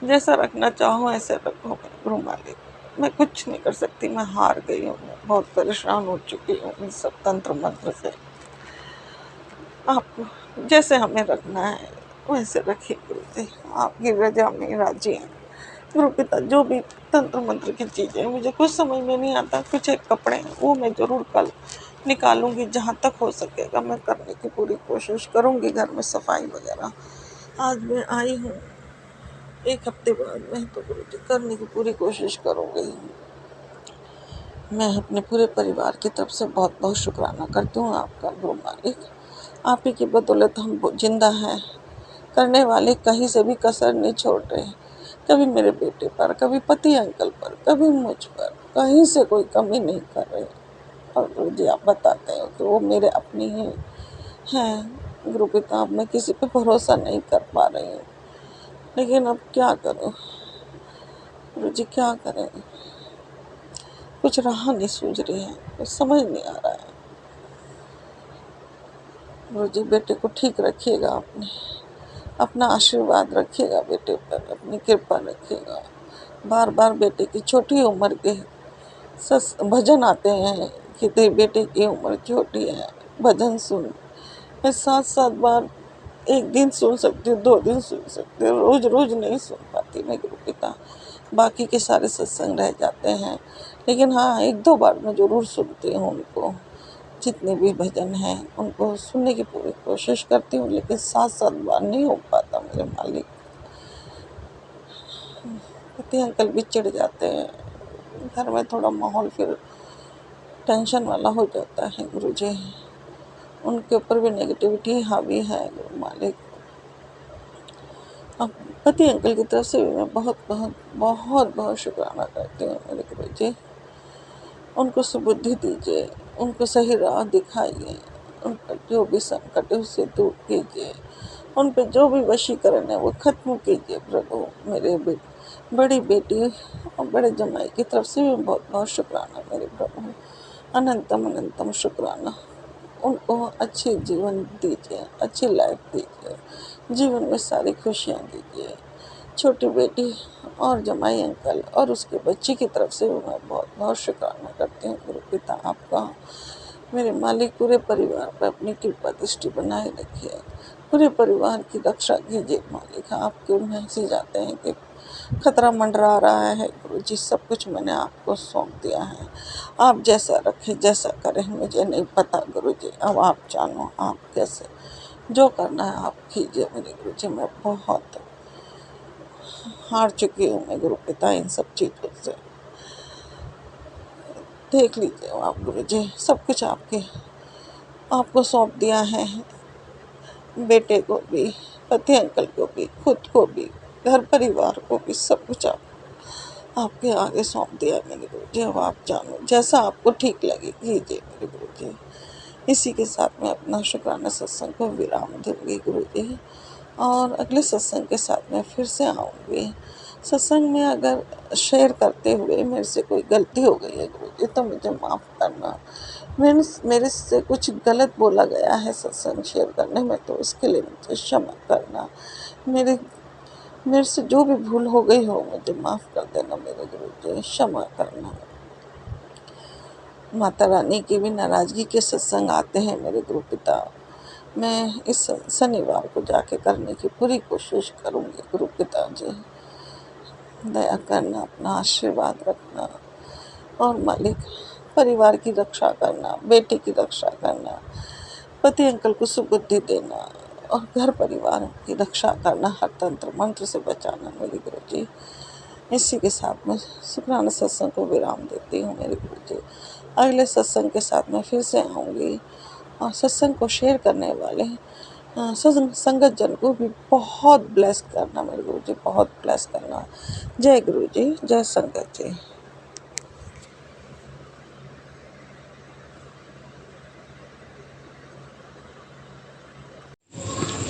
जैसा रखना चाहो ऐसे रखो मेरे गुरु मालिक। मैं कुछ नहीं कर सकती, मैं हार गई हूँ, मैं बहुत परेशान हो चुकी हूँ इन सब तंत्र मंत्र से। आपको जैसे हमें रखना है वैसे रखिए गुरुजी, आपकी रजा में राजी हैं। गुरु पिता, जो भी तंत्र मंत्र की चीज़ें मुझे कुछ समझ में नहीं आता, कुछ एक कपड़े हैं वो मैं ज़रूर कल निकालूंगी, जहाँ तक हो सकेगा मैं करने की पूरी कोशिश करूंगी। घर में सफाई वगैरह आज मैं आई हूँ, एक हफ्ते बाद मैं तो गुरुजी करने की पूरी कोशिश करूंगी। मैं अपने पूरे परिवार की तरफ से बहुत बहुत शुक्राना करती हूँ आपका गुरु मालिक। आप ही की बदौलत हम जिंदा हैं, करने वाले कहीं से भी कसर नहीं छोड़ रहे। कभी मेरे बेटे पर, कभी पति अंकल पर, कभी मुझ पर, कहीं से कोई कमी नहीं कर रहे। और गुरु जी आप बताते हैं कि वो मेरे अपने ही हैं। गुरु पिता, अब मैं किसी पे भरोसा नहीं कर पा रही हूँ, लेकिन अब क्या करूँ गुरु जी, क्या करें? कुछ राह नहीं सूझ रही है, कुछ समझ नहीं आ रहा है। गुरु जी बेटे को ठीक रखिएगा, अपना आशीर्वाद रखिएगा बेटे पर, अपनी कृपा रखिएगा। बार बार बेटे की छोटी उम्र के भजन आते हैं कि तेरे बेटे की उम्र छोटी है, भजन सुन। मैं 7-7 बार एक दिन सुन सकती हूँ, 2 दिन सुन सकती हूँ, रोज रोज नहीं सुन पाती मैं गुरु पिता। बाकी के सारे सत्संग रह जाते हैं, लेकिन हाँ 1-2 बार मैं जरूर सुनती हूँ उनको। जितने भी भजन हैं उनको सुनने की पूरी कोशिश करती हूँ, लेकिन 7-7 बार नहीं हो पाता मेरे मालिक। पति अंकल भी चिढ़ जाते हैं, घर में थोड़ा माहौल फिर टेंशन वाला हो जाता है गुरुजी। उनके ऊपर भी नेगेटिविटी हावी है गुरु मालिक। अब पति अंकल की तरफ से भी मैं बहुत बहुत बहुत बहुत शुक्राना करती हूँ मेरे गुरुजी। उनको सुबुद्धि दीजिए, उनको सही राह दिखाइए, उन पर जो भी संकट है उसे दूर कीजिए, उन पर जो भी वशीकरण है वो खत्म कीजिए प्रभु। मेरे बड़ी बेटी और बड़े जमाई की तरफ से भी बहुत बहुत शुक्राना मेरे प्रभु, अनंतम अनंतम शुक्राना। उनको अच्छी जीवन दीजिए, अच्छी लाइफ दीजिए, जीवन में सारी खुशियाँ दीजिए। छोटी बेटी और जमाई अंकल और उसके बच्चे की तरफ से मैं बहुत बहुत शुक्राना करती हूँ गुरु पिता आपका। मेरे मालिक पूरे परिवार पर अपनी कृपा दृष्टि बनाए रखिए, पूरे परिवार की रक्षा कीजिए मालिक। आप क्यों नहीं जाते हैं कि खतरा मंडरा रहा है गुरु जी, सब कुछ मैंने आपको सौंप दिया है, आप जैसा रखें जैसा करें मुझे नहीं पता गुरु जी। अब आप जानो, आप कैसे जो करना है आप कीजिए मेरे गुरु जी। मैं बहुत हार चुकी हूँ मैं गुरु पिता इन सब चीज़ों से। देख लीजिए आप गुरु जी, सब कुछ आपको सौंप दिया है, बेटे को भी, पति अंकल को भी, खुद को भी, घर परिवार को भी, सब कुछ आपके आगे सौंप दिया मेरे गुरु जी। अब आप जानो, जैसा आपको ठीक लगे कीजिए मेरे गुरु जी। इसी के साथ मैं अपना शुक्राना सत्संग को विराम दूंगी गुरु जी, और अगले सत्संग के साथ मैं फिर से आऊँगी। सत्संग में अगर शेयर करते हुए मेरे से कोई गलती हो गई है गुरु जी तो मुझे माफ़ करना। मेरे से कुछ गलत बोला गया है सत्संग शेयर करने में, तो उसके लिए मुझे क्षमा करना। मेरे से जो भी भूल हो गई हो मुझे माफ़ कर देना मेरे गुरु जी, क्षमा करना। माता रानी की भी नाराज़गी के सत्संग आते हैं मेरे गुरु पिता, मैं इस शनिवार को जाके करने की पूरी कोशिश करूँगी गुरु पिता जी। दया करना, अपना आशीर्वाद रखना, और मालिक परिवार की रक्षा करना, बेटे की रक्षा करना, पति अंकल को सुबुद्धि देना, और घर परिवार की रक्षा करना, हर तंत्र मंत्र से बचाना मेरे गुरु जी। इसी के साथ मैं शुक्राना सत्संग को विराम देती हूँ मेरे गुरु जी। अगले सत्संग के साथ मैं फिर से आऊँगी, और सत्संग को शेयर करने वाले संगत जन को भी बहुत ब्लेस करना मेरे गुरु जी, बहुत ब्लेस करना। जय गुरु जी, जय संगत जी।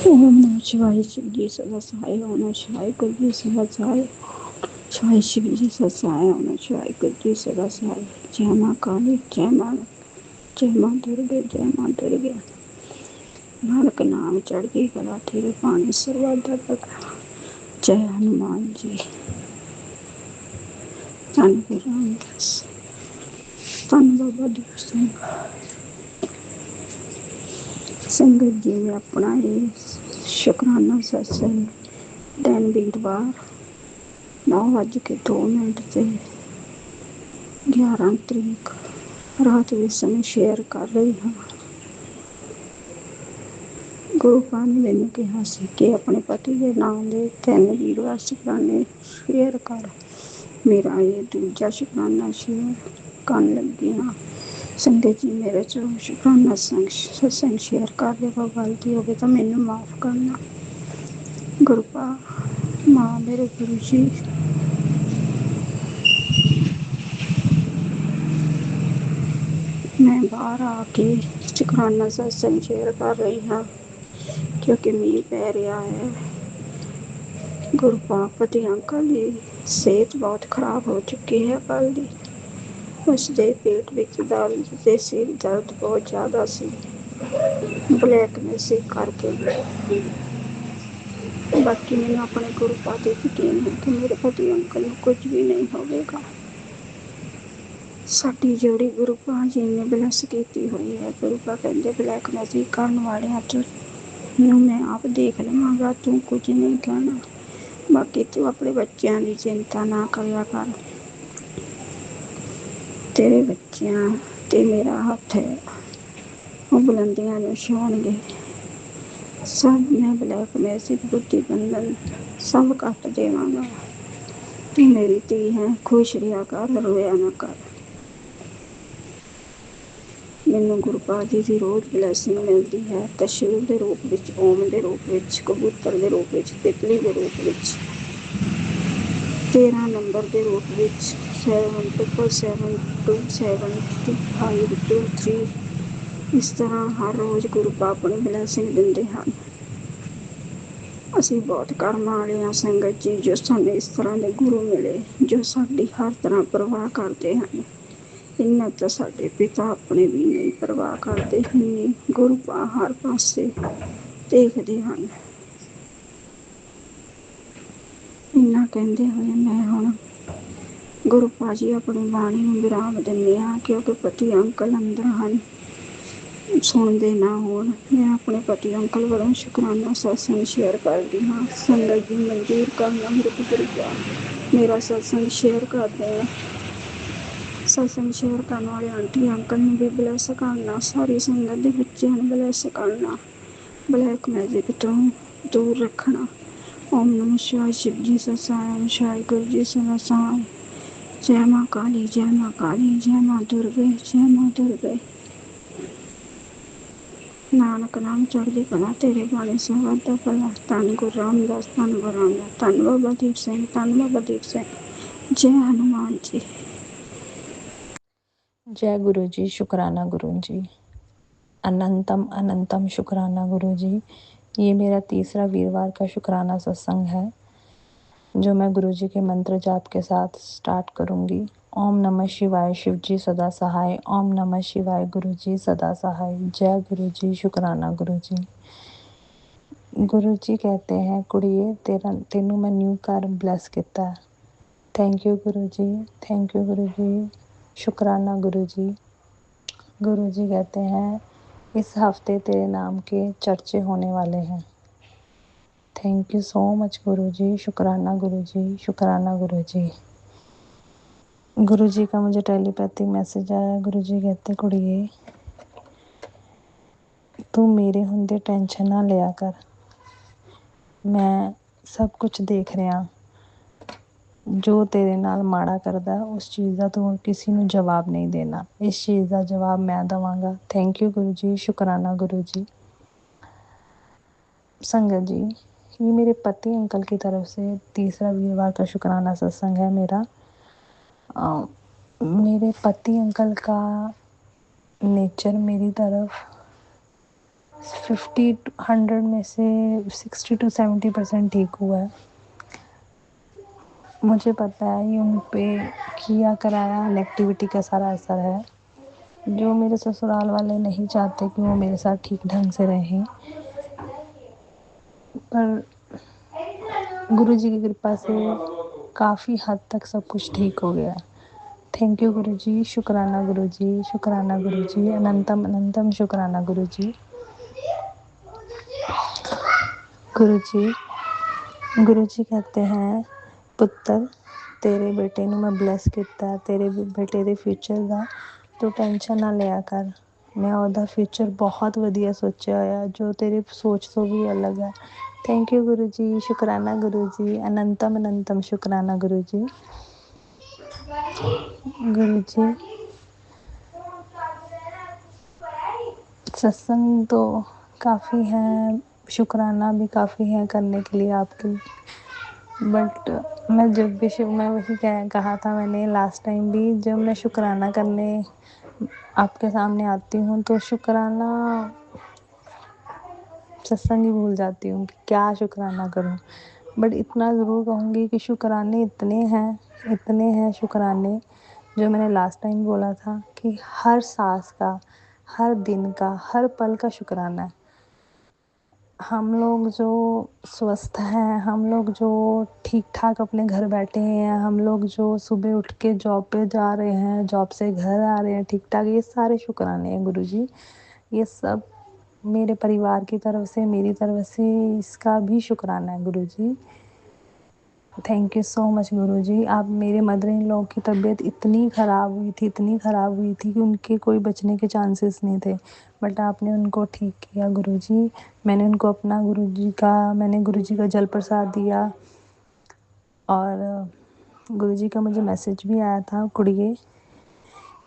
ओम नमः शिवाय। शिव जी सदा सहाय। ओम नमः शिवाय। गुरु जी सदा सहाय। शिवाय शिव जी सदा सहाय। ओम नमः शिवाय। गुरु जी सदा सहाय। जय माँ काली, जय माँ दुर्गे, जय माँ दुर्गे। नानक नाम चढ़गी कला, तेरे पानी सर्वदा तक। जय हनुमान जी। धन गुरु रामदास, धन बाबा दीप सिंह। संगत जी ने अपना ये शुकराना सत्संग दिन वीरवार 9:02 से 11 तरीक रात ਦੇ ਸਮੇਂ ਸ਼ੇਅਰ ਕਰ ਰਹੀ ਹਾਂ। ਗੁਰੂ ਪਾਲ ਨੇ ਮੈਨੂੰ ਕਿਹਾ ਸੀ ਕਿ ਆਪਣੇ ਪਤੀ ਦੇ ਨਾਮ ਦੇ 3 ਵੀਰਵਾਰ ਸ਼ੁਕਰਾਨੇ ਸ਼ੇਅਰ ਕਰ। ਮੇਰਾ ਇਹ ਦੂਜਾ ਸ਼ੁਕਰਾਨਾ ਸ਼ੇਅਰ ਕਰਨ ਲੱਗੀ ਹਾਂ। ਸੰਗਤ ਜੀ ਮੇਰੇ ਚੋਂ ਸ਼ੁਕਰਾਨਾ ਸਤਸੰਗ ਸ਼ੇਅਰ ਕਰਦੇ ਕੋਈ ਗਲਤੀ ਹੋਵੇ ਤਾਂ ਮੈਨੂੰ ਮਾਫ ਕਰਨਾ। ਗੁਰੂ ਪਾ ਮਾਂ ਮੇਰੇ ਗੁਰੂ ਜੀ ਮੈਂ ਬਾਹਰ ਆ ਕੇ ਸ਼ੁਕਰਾਨਾ ਸਤਸੰਗ ਸ਼ੇਅਰ ਕਰ ਰਹੀ ਹਾਂ ਕਿਉਂਕਿ ਮੀਂਹ ਪੈ ਰਿਹਾ ਹੈ। ਗੁਰਪਾਪ ਪਤੀ ਅੰਕਲ ਦੀ ਸਿਹਤ ਬਹੁਤ ਖਰਾਬ ਹੋ ਚੁੱਕੀ ਹੈ। ਕੱਲ੍ਹ ਦੀ ਉਸ ਦੇ ਪੇਟ ਵਿੱਚ ਦਰਦ ਤੇ ਸਿਰ ਦਰਦ ਬਹੁਤ ਜ਼ਿਆਦਾ ਸੀ। ਬਲੈਕ ਮੈਸੇਜ ਕਰਕੇ ਬਾਕੀ ਮੈਨੂੰ ਆਪਣੇ ਗੁਰਪਾ ਤੇ ਯਕੀਨ ਹੈ ਕਿ ਮੇਰੇ ਪਤੀ ਅੰਕਲ ਨੂੰ ਕੁਝ ਵੀ ਨਹੀਂ ਹੋਵੇਗਾ। ਸਾਡੀ ਜੋੜੀ ਗੁਰੂ ਪਾ ਜੀ ਨੇ ਬਲੈਸ ਕੀਤੀ ਹੋਈ ਹੈ। ਗੁਰੂ ਪਾ ਕਹਿੰਦੇ ਬਲੈਕ ਮੈਸੇਜ ਕਰਨ ਵਾਲਿਆਂ ਨੂੰ ਮੈਂ ਆਪ ਦੇਖ ਲਵਾਂਗਾ, ਤੂੰ ਕੁਝ ਨਹੀਂ ਕਹਿਣਾ। ਬਾਕੀ ਤੂੰ ਆਪਣੇ ਬੱਚਿਆਂ ਦੀ ਚਿੰਤਾ ਨਾ ਕਰਿਆ ਕਰ। ਤੇਰੇ ਬੱਚਿਆਂ ਤੇ ਮੇਰਾ ਹੱਥ ਹੈ, ਉਹ ਬੁਲੰਦੀਆਂ ਨੂੰ ਛੂਹਣਗੇ। ਸਭ ਮੈਂ ਬਲੈਕ ਮੈਸੇਜ ਬੁੱਧੀ ਬੰਧਨ ਸਭ ਕੱਟ ਦੇਵਾਂਗਾ। ਤੂੰ ਮੇਰੀ ਧੀ ਹੈ, ਖੁਸ਼ ਰਿਹਾ ਕਰ, ਰੋਇਆ ਨਾ ਕਰ। ਮੈਨੂੰ ਗੁਰਪਾਲ ਜੀ ਦੀ ਰੋਜ਼ ਬਲੈਸਿੰਗ ਮਿਲਦੀ ਹੈ। ਤਸ਼ਵੀਰ ਦੇ ਰੂਪ ਵਿੱਚ, ਓਮ ਦੇ ਰੂਪ ਵਿੱਚ, ਕਬੂਤਰ ਦੇ ਰੂਪ ਵਿੱਚ, ਤਿਤਲੀ ਦੇ ਰੂਪ ਵਿੱਚ, 13 ਨੰਬਰ ਦੇ ਰੂਪ ਵਿੱਚ, 777272523। ਇਸ ਤਰ੍ਹਾਂ ਹਰ ਰੋਜ਼ ਗੁਰਪਾ ਆਪਣੀ ਬਲੈਸਿੰਗ ਦਿੰਦੇ ਹਨ। ਅਸੀਂ ਬਹੁਤ ਕਰਮਾਂ ਵਾਲੇ ਹਾਂ ਸੰਗਤ ਜੀ, ਜੋ ਸਾਨੂੰ ਇਸ ਤਰ੍ਹਾਂ ਦੇ ਗੁਰੂ ਮਿਲੇ ਜੋ ਸਾਡੀ ਹਰ ਤਰ੍ਹਾਂ ਪਰਵਾਹ ਕਰਦੇ ਹਨ। ਇੰਨਾ ਤਾਂ ਸਾਡੇ ਪਿਤਾ ਆਪਣੇ ਵੀ ਨਹੀਂ ਪਰਵਾਹ ਕਰਦੇ, ਇੰਨੀ ਗੁਰਪਾ ਹਰ ਪਾਸੇ ਦੇਖਦੇ ਹਨ। ਇੰਨਾ ਕਹਿੰਦੇ ਹੋਏ ਮੈਂ ਹੁਣ ਗੁਰਪਾ ਜੀ ਆਪਣੀ ਬਾਣੀ ਨੂੰ ਵਿਰਾਮ ਦਿੰਦੀ ਹਾਂ ਕਿਉਂਕਿ ਪਤੀ ਅੰਕਲ ਅੰਦਰ ਹਨ, ਸੁਣਦੇ ਨਾ ਹੋਣ। ਮੈਂ ਆਪਣੇ ਪਤੀ ਅੰਕਲ ਵੱਲੋਂ ਸ਼ੁਕਰਾਨਾ ਸਤਸੰਗ ਸ਼ੇਅਰ ਕਰਦੀ ਹਾਂ। ਸੰਗਤ ਜੀ ਮਨਜ਼ੂਰ ਕਰਨਾ ਮੇਰੇ ਗੁਰਪਾ ਮੇਰਾ ਸਤਸੰਗ ਸ਼ੇਅਰ ਕਰਦੇ ਆ। ਸਤਸੰਗ ਸ਼ੇਅਰ ਕਰਨ ਵਾਲੇ ਆਂਟੀ ਅੰਕਲ ਨੂੰ ਵੀ ਬਲੈਸ ਕਰਨਾ। ਸਾਰੀ ਸੰਗਤ ਦੇ ਬੱਚਿਆਂ ਨੂੰ ਬਲੈਸ ਕਰਨਾ। ਬਲੈਕ ਮੈਜਿਕ ਤੋਂ ਦੂਰ ਰੱਖਣਾ। ਓਮ ਨਮः शिवाय। शिव जी सदा सहाय। ओम शिवाय। गुरु जी सदा सहाय। जय माँ काली, जय माँ काली, जय माँ दुर्गे, जय माँ दुर्गे। नानक नाम चढ़दी कला, तेरे बाणी सर्वदा भला। धन गुरु रामदास, धन गुरु रामदास, धन बाबा दीप सिंह, धन बाबा दीप सिंह। जय हनुमान जी। जय गुरु जी। शुक्राना गुरु जी, अनंतम अनंतम शुक्राना गुरु जी। ये मेरा तीसरा वीरवार का शुक्राना सत्संग है जो मैं गुरु जी के मंत्र जाप के साथ स्टार्ट करूंगी। ओम नमः शिवाय। शिव जी सदा सहाय। ओम नमः शिवाय। गुरु जी सदा सहाय। जय गुरु जी। शुक्राना गुरु जी। गुरु जी कहते हैं कुड़िए तेनू मैं न्यू घर ब्लैस किया। Thank you Guru ji, thank you गुरु जी। शुक्राना गुरु जी। गुरु जी कहते हैं इस हफ्ते तेरे नाम के चर्चे होने वाले हैं। थैंक यू सो मच गुरु जी। शुक्राना गुरु जी, शुक्राना गुरु जी। गुरु जी का मुझे टेलीपैथिक मैसेज आया। गुरु जी कहते कुड़िए तू मेरे हुंदे टेंशन ना लिया कर, मैं सब कुछ देख रहा। ਜੋ ਤੇਰੇ ਨਾਲ ਮਾੜਾ ਕਰਦਾ ਉਸ ਚੀਜ਼ ਦਾ ਤੂੰ ਕਿਸੇ ਨੂੰ ਜਵਾਬ ਨਹੀਂ ਦੇਣਾ, ਇਸ ਚੀਜ਼ ਦਾ ਜਵਾਬ ਮੈਂ ਦੇਵਾਂਗਾ। Thank you Guru ji. ਸ਼ੁਕਰਾਨਾ ਗੁਰੂ ਜੀ। संगत जी, ये मेरे पति अंकल की तरफ से तीसरा वीरवार का शुक्राना सत्संग है मेरा। मेरे पति अंकल का नेचर मेरी तरफ 50-100 में से 60-70% ठीक हुआ है। मुझे पता है ये उन पे किया कराया नेगेटिविटी का सारा असर है, जो मेरे ससुराल वाले नहीं चाहते कि वो मेरे साथ ठीक ढंग से रहें, पर गुरुजी की कृपा से काफ़ी हद तक सब कुछ ठीक हो गया। थैंक यू गुरुजी, शुक्राना गुरुजी, शुक्राना गुरुजी, अनंतम अनंतम शुक्राना गुरुजी। गुरुजी कहते हैं, पुत्र तेरे बेटे ਨੂੰ मैं ब्लैस ਕੀਤਾ, तेरे बेटे ਦੇ फ्यूचर ਦਾ ਤੂੰ ਟੈਨਸ਼ਨ ਨਾ ਲਿਆ ਕਰ। मैं ਉਹਦਾ फ्यूचर बहुत ਵਧੀਆ ਸੋਚਿਆ ਹੋਇਆ, ਜੋ ਤੇਰੀ ਸੋਚ ਤੋਂ ਵੀ ਅਲੱਗ ਹੈ। थैंक यू गुरु जी, शुक्राना गुरु जी, अनंतम अनंतम शुक्राना गुरु जी। गुरु जी सत्संग तो काफ़ी है, शुक्राना भी काफ़ी है करने के लिए आपकी, बट मैं जब भी मैं वही कहा था मैंने लास्ट टाइम भी, जब मैं शुक्राना करने आपके सामने आती हूँ तो शुक्राना सत्संग ही भूल जाती हूँ कि क्या शुक्राना करूँ। बट इतना ज़रूर कहूँगी कि शुक्राने इतने हैं शुक्राने, जो मैंने लास्ट टाइम बोला था कि हर सांस का, हर दिन का, हर पल का शुक्राना है। हम लोग जो स्वस्थ हैं, हम लोग जो ठीक ठाक अपने घर बैठे हैं, हम लोग जो सुबह उठ के जॉब पे जा रहे हैं, जॉब से घर आ रहे हैं ठीक ठाक, ये सारे शुक्राने हैं गुरुजी। ये सब मेरे परिवार की तरफ से, मेरी तरफ से इसका भी शुक्राना है गुरुजी। थैंक यू सो मच गुरुजी। आप मेरे मदर इन लॉ की तबीयत इतनी ख़राब हुई थी कि उनके कोई बचने के चांसेस नहीं थे, बट आपने उनको ठीक किया गुरुजी। मैंने उनको अपना गुरुजी का जल प्रसाद दिया, और गुरुजी का मुझे मैसेज भी आया था, कुड़िए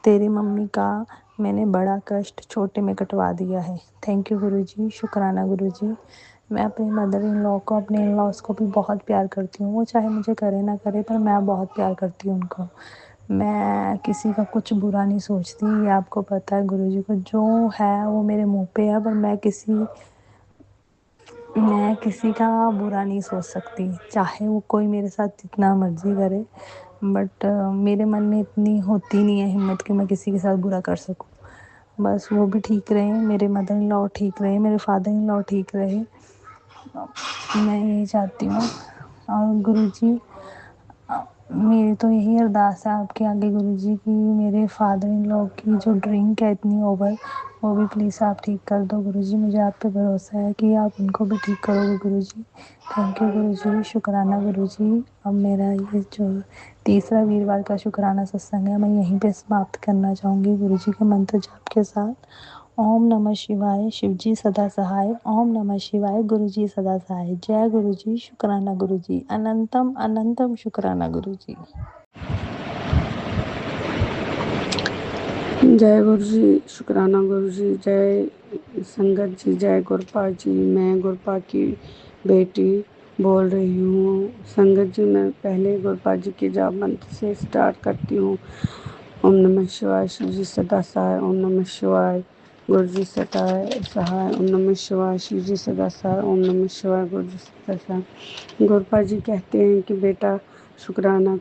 तेरी मम्मी का मैंने बड़ा कष्ट छोटे में कटवा दिया है। थैंक यू गुरुजी, शुक्राना गुरुजी। मैं अपनी मदर इन लॉ को, अपने इन लॉज को भी बहुत प्यार करती हूँ, वो चाहे मुझे करे ना करे, पर मैं बहुत प्यार करती हूँ उनको। मैं किसी का कुछ बुरा नहीं सोचती, ये आपको पता है गुरुजी को, जो है वो मेरे मुँह पे है, पर मैं किसी का बुरा नहीं सोच सकती, चाहे वो कोई मेरे साथ जितना मर्जी करे, बट मेरे मन में इतनी होती नहीं है हिम्मत कि मैं किसी के साथ बुरा कर सकूं। बस वो भी ठीक रहे, मेरे मदर इन लॉ ठीक रहे, मेरे फादर इन लॉ ठीक रहे, मैं यही चाहती हूँ। और गुरुजी मेरी तो यही अरदास है आपके आगे गुरुजी की, मेरे फादर इन लॉ की जो ड्रिंक है इतनी ओवर, वो भी प्लीज़ आप ठीक कर दो गुरुजी। मुझे आप पे भरोसा है कि आप उनको भी ठीक करोगे गुरुजी। थैंक यू गुरुजी, शुक्राना गुरुजी। अब मेरा ये जो तीसरा वीरवार का शुक्राना सत्संग है, मैं यहीं पे समाप्त करना चाहूँगी गुरुजी के मंत्र जाप के साथ। ओम नमः शिवाय, शिवजी सदा सहाय। ओम नमः शिवाय, गुरुजी सदा सहाय। जय गुरुजी, शुक्राना गुरुजी, अनंतम अनंतम शुक्राना गुरुजी। जय गुरु जी, शुक्राना गुरु जी, जय संगत जी, जय गुरपा जी। मैं गुरपा की बेटी बोल रही हूँ। संगत जी, मैं पहले गुरपा जी के जाप मंत्र से स्टार्ट करती हूँ। ओम नमः शिवाय, शिव जी सदा सहाय। ओम नमः शिवाय, गुरु जी सदा सहाय। ओम नमः शिवाय, शिव जी सदा सहाय। ओम नमः शिवाय, गुरु जी सदा सहाय। गुरपा जी कहते हैं कि बेटा शुक्राना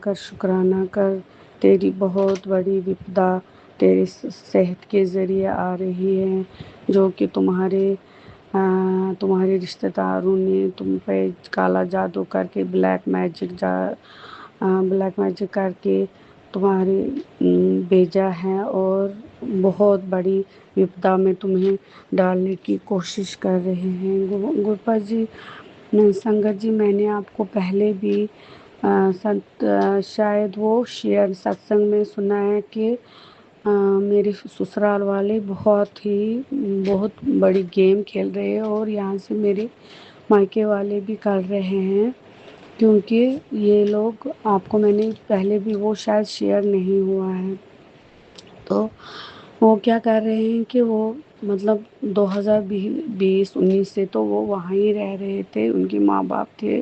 कर, तेरी बहुत बड़ी विपदा तेरी सेहत के ज़रिए आ रही है, जो कि तुम्हारे रिश्तेदारों ने तुम पे काला जादू करके ब्लैक मैजिक करके तुम्हारे भेजा है, और बहुत बड़ी विपदा में तुम्हें डालने की कोशिश कर रहे हैं। गुरपा जी, संगत जी, मैंने आपको पहले भी शायद वो शेयर सत्संग में सुना है कि मेरे ससुराल वाले बहुत बड़ी गेम खेल रहे हैं, और यहाँ से मेरे मायके वाले भी कर रहे हैं, क्योंकि ये लोग, आपको मैंने पहले भी वो शायद शेयर नहीं हुआ है, तो वो क्या कर रहे हैं कि वो मतलब 2020-19 से तो वो वहाँ ही रह रहे थे, उनके माँ बाप थे,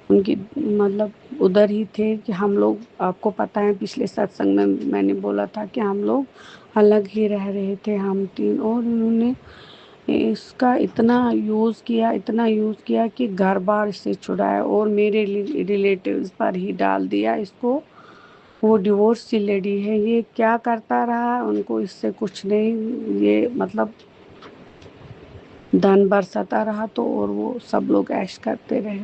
उनकी मतलब उधर ही थे कि हम लोग, आपको पता है पिछले सत्संग में मैंने बोला था कि हम लोग अलग ही रह रहे थे हम तीन। और उन्होंने इसका इतना यूज़ किया कि घर बार इससे छुड़ाया और मेरे रिलेटिव्स पर ही डाल दिया इसको। वो डिवोर्स की लेडी है, ये क्या करता रहा, उनको इससे कुछ नहीं, ये मतलब धन बरसाता रहा तो, और वो सब लोग ऐश करते रहे।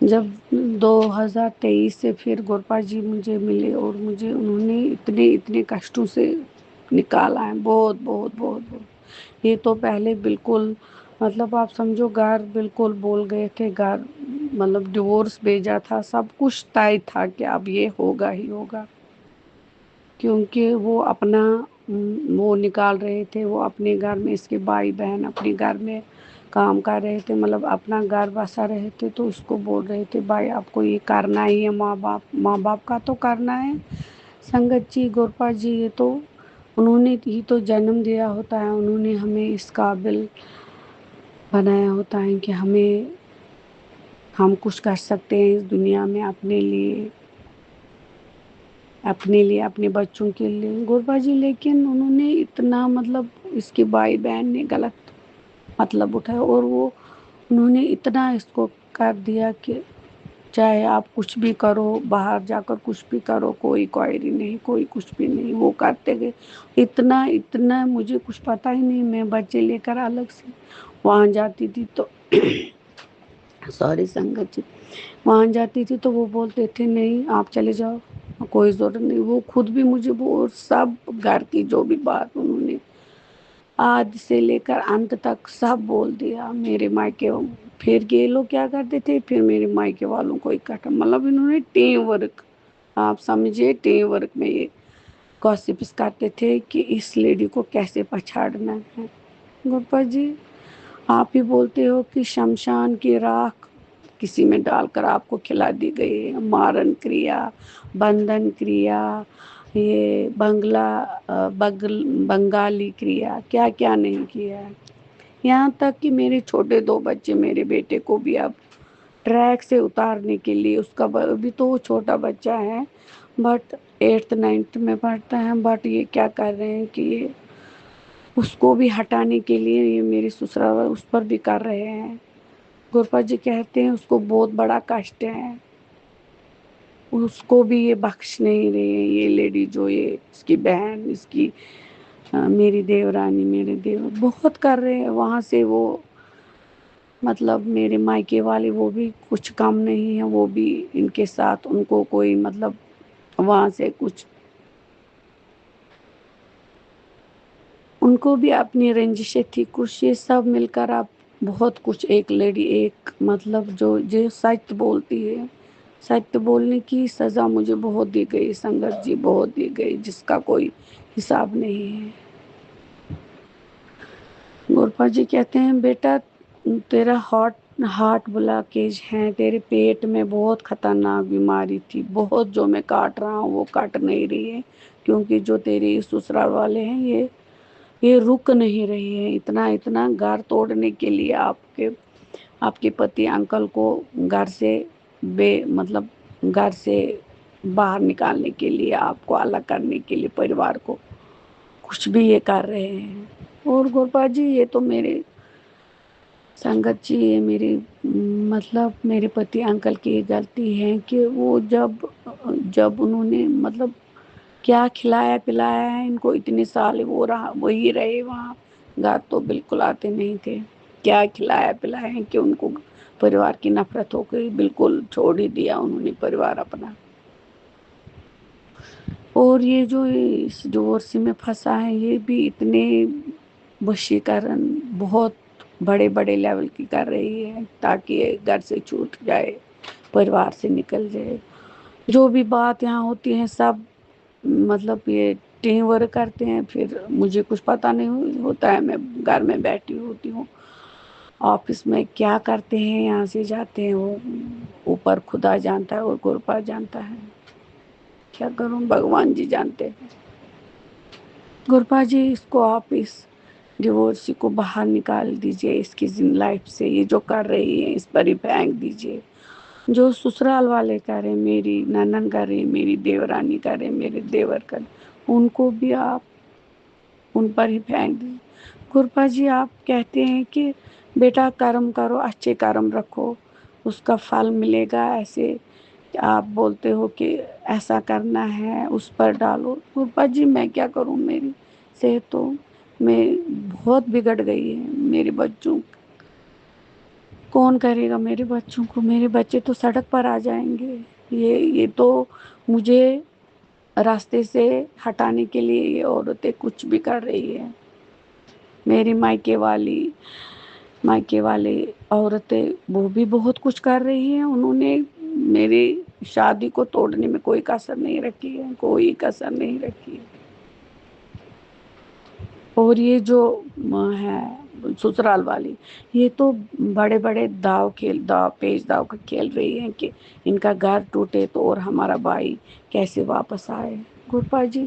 जब 2023 से फिर गोरपा जी मुझे मिले और मुझे उन्होंने इतने इतने कष्टों से निकाला है, बहुत बहुत बहुत बहुत। ये तो पहले बिल्कुल मतलब आप समझो घर बिल्कुल बोल गए थे, घर मतलब डिवोर्स भेजा था, सब कुछ तय था कि अब ये होगा ही होगा, क्योंकि वो अपना वो निकाल रहे थे, वो अपने घर में, इसके भाई बहन अपने घर में काम कर रहे थे, मतलब अपना घर बसा रहे थे, तो उसको बोल रहे थे भाई आपको ये करना ही है, माँ बाप का तो करना है। संगत जी, गोरपा जी, ये तो उन्होंने ही तो जन्म दिया होता है, उन्होंने हमें इस काबिल बनाया होता है कि हम कुछ कर सकते हैं इस दुनिया में अपने लिए, अपने बच्चों के लिए गोरबा जी। लेकिन उन्होंने इतना मतलब इसके भाई बहन ने गलत मतलब उठाया और वो उन्होंने इतना इसको कर दिया कि चाहे आप कुछ भी करो, बाहर जाकर कुछ भी करो, कोई क्वायरी नहीं, कोई कुछ भी नहीं, वो करते गए। इतना इतना मुझे कुछ पता ही नहीं, मैं बच्चे लेकर अलग से वहाँ जाती थी तो सॉरी संगत जी, वहाँ जाती थी तो वो बोलते थे नहीं आप चले जाओ, कोई ज़रूरत नहीं। वो खुद भी मुझे वो सब घर की जो भी बात उन्होंने आदि से लेकर अंत तक सब बोल दिया। मेरे मायके फिर ये लोग क्या करते थे, फिर मेरे मायके वालों को इकट्ठा, मतलब इन्होंने टीम वर्क, आप समझिए टीम वर्क में ये गॉसिप्स करते थे कि इस लेडी को कैसे पछाड़ना है। गोपा जी, आप ही बोलते हो कि शमशान की राख किसी में डालकर आपको खिला दी गई है, मारन क्रिया, बंधन क्रिया, ये बंगाली क्रिया, क्या क्या नहीं किया है। यहाँ तक कि मेरे छोटे 2 बच्चे, मेरे बेटे को भी अब ट्रैक से उतारने के लिए, उसका अभी तो वो छोटा बच्चा है बट 8th 9th में पढ़ता है, बट ये क्या कर रहे हैं कि ये उसको भी हटाने के लिए ये मेरे ससुराल उस पर भी कर रहे हैं। गोरपा जी कहते हैं उसको बहुत बड़ा कष्ट है, उसको भी ये बख्श नहीं रहे हैं ये लेडी, जो ये इसकी बहन, इसकी मेरी देवरानी, मेरे देवर बहुत कर रहे हैं। वहाँ से वो मतलब मेरे मायके वाले वो भी कुछ कम नहीं है, वो भी इनके साथ, उनको कोई मतलब वहाँ से कुछ, उनको भी अपनी रंजिशें थी कुछ, ये सब मिलकर अब बहुत कुछ, एक लेडी एक मतलब जो सच बोलती है, सत्य बोलने की सज़ा मुझे बहुत दी गई संगत जी, बहुत दी गई, जिसका कोई हिसाब नहीं है। गोरपा जी कहते हैं बेटा तेरा हार्ट ब्लॉकेज है, तेरे पेट में बहुत खतरनाक बीमारी थी, बहुत जो मैं काट रहा हूँ वो काट नहीं रही है, क्योंकि जो तेरे ससुराल वाले हैं ये रुक नहीं रही है, इतना इतना घर तोड़ने के लिए, आपके पति अंकल को घर से मतलब घर से बाहर निकालने के लिए, आपको अलग करने के लिए, परिवार को कुछ भी ये कर रहे हैं। और गोरपा जी ये तो मेरे संगत जी, ये मेरी मतलब मेरे पति अंकल की गलती है कि वो जब उन्होंने मतलब क्या खिलाया पिलाया है इनको इतने साल, वो रहा वही रहे वहाँ, घर तो बिल्कुल आते नहीं थे। क्या खिलाया पिलाया है कि उनको परिवार की नफरत हो गई, बिल्कुल छोड़ ही दिया उन्होंने परिवार अपना। और ये जो इस डिवोर्सी में फंसा है, ये भी इतने वशीकरण बहुत बड़े बड़े लेवल की कर रही है ताकि ये घर से छूट जाए, परिवार से निकल जाए। जो भी बात यहाँ होती है सब मतलब ये टीम वर्क करते हैं, फिर मुझे कुछ पता नहीं होता है, मैं घर में बैठी होती हूँ, ऑफिस में क्या करते हैं, यहाँ से जाते हैं, वो ऊपर खुदा जानता है और गुरपा जानता है, क्या करूँ, भगवान जी जानते हैं। गुरपा जी इसको आप इस डिवोर्सी को बाहर निकाल दीजिए इसकी लाइफ से, ये जो कर रही है इस पर ही फेंक दीजिए। जो ससुराल वाले करें, मेरी ननन करें, मेरी देवरानी करें, मेरे देवर करें, उनको भी आप उन पर ही फेंक दीजिए। गुरपा जी आप कहते हैं कि बेटा कर्म करो, अच्छे कर्म रखो, उसका फल मिलेगा। ऐसे आप बोलते हो कि ऐसा करना है, उस पर डालो। गुरपा जी मैं क्या करूं, मेरी सेहत तो मैं बहुत बिगड़ गई है। मेरे बच्चों कौन करेगा, मेरे बच्चों को? मेरे बच्चे तो सड़क पर आ जाएंगे। ये तो मुझे रास्ते से हटाने के लिए ये औरतें कुछ भी कर रही है। मेरी मायके वाले औरतें वो भी बहुत कुछ कर रही हैं। उन्होंने मेरी शादी को तोड़ने में कोई कसर नहीं रखी है, कोई कसर नहीं रखी है। और ये जो है ससुराल वाली, ये तो बड़े बड़े दाव का खेल रही है कि इनका घर टूटे तो और हमारा भाई कैसे वापस आए। गुरपा जी